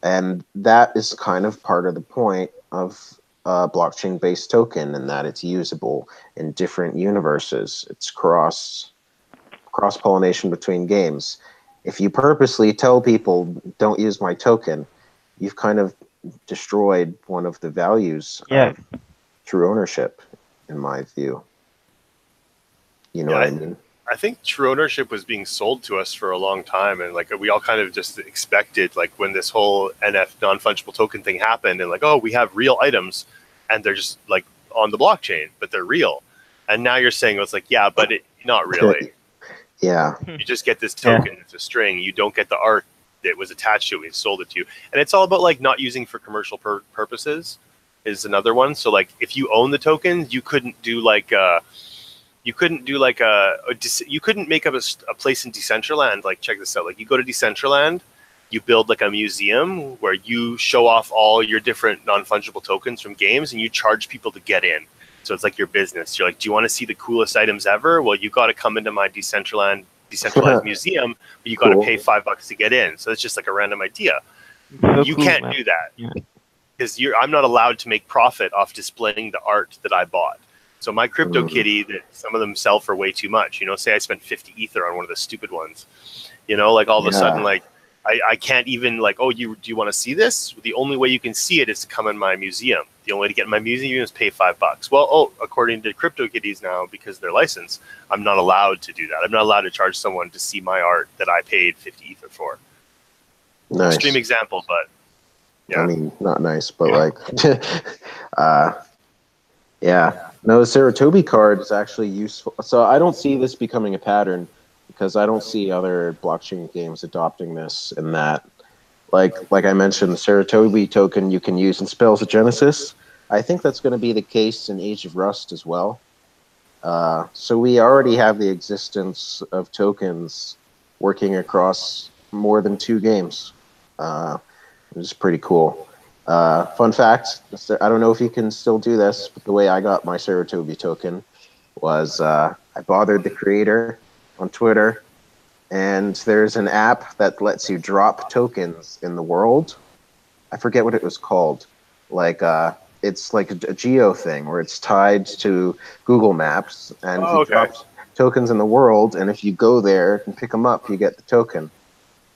Speaker 3: And that is kind of part of the point of a blockchain-based token in that it's usable in different universes. It's cross-pollination between games. If you purposely tell people, don't use my token, you've kind of destroyed one of the values of true ownership, in my view. You know what I mean?
Speaker 2: I think true ownership was being sold to us for a long time, and like we all kind of just expected, like when this whole non-fungible token thing happened, and like, oh, we have real items, and they're just like on the blockchain, but they're real. And now you're saying it's like, yeah, but not really.
Speaker 3: Yeah.
Speaker 2: You just get this token, it's a string. You don't get the art that was attached to it. We sold it to you, and it's all about like not using for commercial purposes is another one. So like if you own the tokens, you couldn't do like you couldn't make up a place in Decentraland. Like, check this out. Like, you go to Decentraland, you build like a museum where you show off all your different non-fungible tokens from games, and you charge people to get in. So it's like your business. You're like, do you want to see the coolest items ever? Well, you got to come into my decentralized museum, but you got to pay $5 to get in. So it's just like a random idea.
Speaker 1: So
Speaker 2: you can't do that because I'm not allowed to make profit off displaying the art that I bought. So my CryptoKitty that some of them sell for way too much, say I spent 50 Ether on one of the stupid ones, like all of a sudden, like I can't even like, oh, do you want to see this? The only way you can see it is to come in my museum. The only way to get my museum is pay $5. Well, according to CryptoKitties now, because they're licensed, I'm not allowed to do that. I'm not allowed to charge someone to see my art that I paid 50 Ether for.
Speaker 3: Nice.
Speaker 2: Extreme example, but yeah.
Speaker 3: I mean, not nice, but like, yeah. No, the Saratobi card is actually useful. So I don't see this becoming a pattern because I don't see other blockchain games adopting this in that. Like I mentioned, the Saratobi token you can use in Spells of Genesis. I think that's going to be the case in Age of Rust as well. So we already have the existence of tokens working across more than 2 games, which is pretty cool. Fun fact, I don't know if you can still do this, but the way I got my Saratobi token was I bothered the creator on Twitter, and there's an app that lets you drop tokens in the world. I forget what it was called. Like it's like a geo thing where it's tied to Google Maps, and he drops tokens in the world, and if you go there and pick them up, you get the token.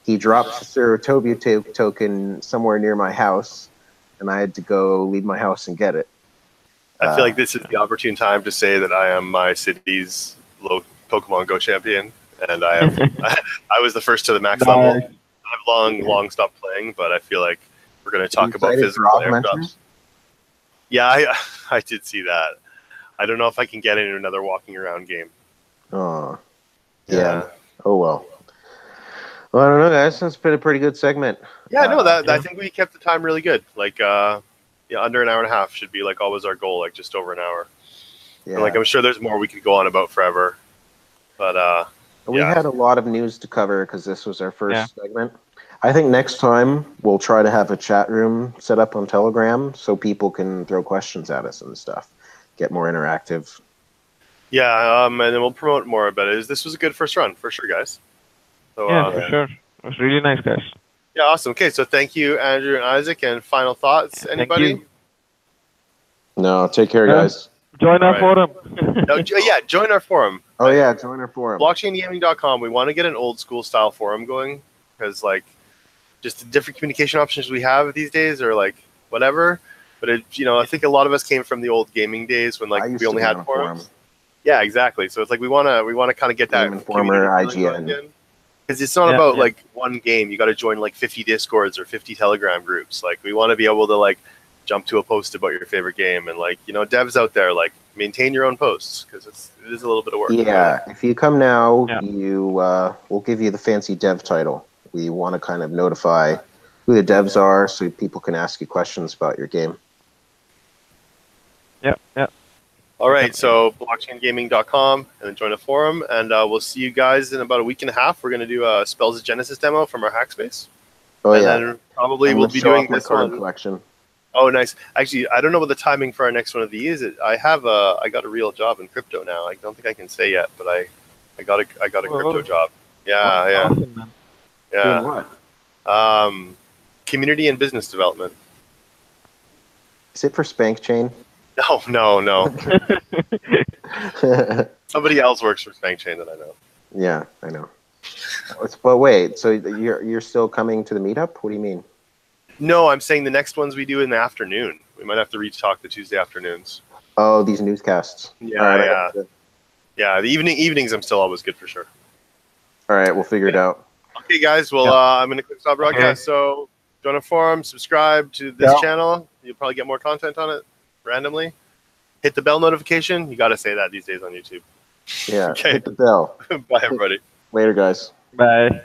Speaker 3: He dropped the Saratobi token somewhere near my house, and I had to go leave my house and get it.
Speaker 2: I feel like this is the opportune time to say that I am my city's low Pokemon Go champion, and I was the first to the max level. I've long stopped playing, but I feel like we're going to talk about physical airdrops. Yeah, I did see that. I don't know if I can get into another walking around game.
Speaker 3: Oh, yeah. Oh well. Well, I don't know, guys. That's been a pretty good segment.
Speaker 2: Yeah, no, I think we kept the time really good. Like, under an hour and a half should be like always our goal, like just over an hour. Yeah. And, like, I'm sure there's more we could go on about forever, but
Speaker 3: we had a lot of news to cover because this was our first segment. I think next time we'll try to have a chat room set up on Telegram so people can throw questions at us and stuff, get more interactive.
Speaker 2: Yeah, and then we'll promote more about it. This was a good first run, for sure, guys. So,
Speaker 1: for sure. It was really nice, guys.
Speaker 2: Yeah, awesome. Okay, so thank you, Andrew and Isaac. And final thoughts, anybody?
Speaker 3: No, take care, guys.
Speaker 1: Join our forum.
Speaker 2: Join our forum.
Speaker 3: Oh, yeah, join our forum.
Speaker 2: Blockchaingaming.com. We want to get an old school style forum going because, like, just the different communication options we have these days are like whatever. But I think a lot of us came from the old gaming days when like we only had forums. Yeah, exactly. So it's like we want to kind of get that
Speaker 3: Informer IGN
Speaker 2: because it's not about like one game. You got to join like 50 Discords or 50 Telegram groups. Like we want to be able to like jump to a post about your favorite game and like devs out there like maintain your own posts because it is a little bit of work.
Speaker 3: Yeah, if you come now, we'll give you the fancy dev title. We want to kind of notify who the devs are so people can ask you questions about your game.
Speaker 1: Yeah.
Speaker 2: All right, so blockchaingaming.com and then join a forum, and we'll see you guys in about a week and a half. We're going to do a Spells of Genesis demo from our Hackspace.
Speaker 3: Oh,
Speaker 2: and then probably we'll be doing this
Speaker 3: card
Speaker 2: one.
Speaker 3: Collection.
Speaker 2: Oh, nice. Actually, I don't know what the timing for our next one of these is. I got a real job in crypto now. I don't think I can say yet, but I got a crypto job. Yeah.
Speaker 1: Awesome, man.
Speaker 2: Yeah.
Speaker 3: Doing what?
Speaker 2: Community and business development.
Speaker 3: Is it for Spank Chain?
Speaker 2: No. Somebody else works for Spank Chain that I know.
Speaker 3: Yeah, I know. But wait, so you're still coming to the meetup? What do you mean?
Speaker 2: No, I'm saying the next ones we do in the afternoon. We might have to retalk the Tuesday afternoons.
Speaker 3: Oh, these newscasts.
Speaker 2: Yeah. The evenings I'm still always good for sure.
Speaker 3: All right, we'll figure it out.
Speaker 2: Okay, guys. Well, I'm going to click stop broadcast. Okay. So join a forum, subscribe to this channel. You'll probably get more content on it randomly. Hit the bell notification. You got to say that these days on YouTube.
Speaker 3: Yeah, okay. Hit the bell.
Speaker 2: Bye, everybody.
Speaker 3: Later, guys.
Speaker 1: Bye.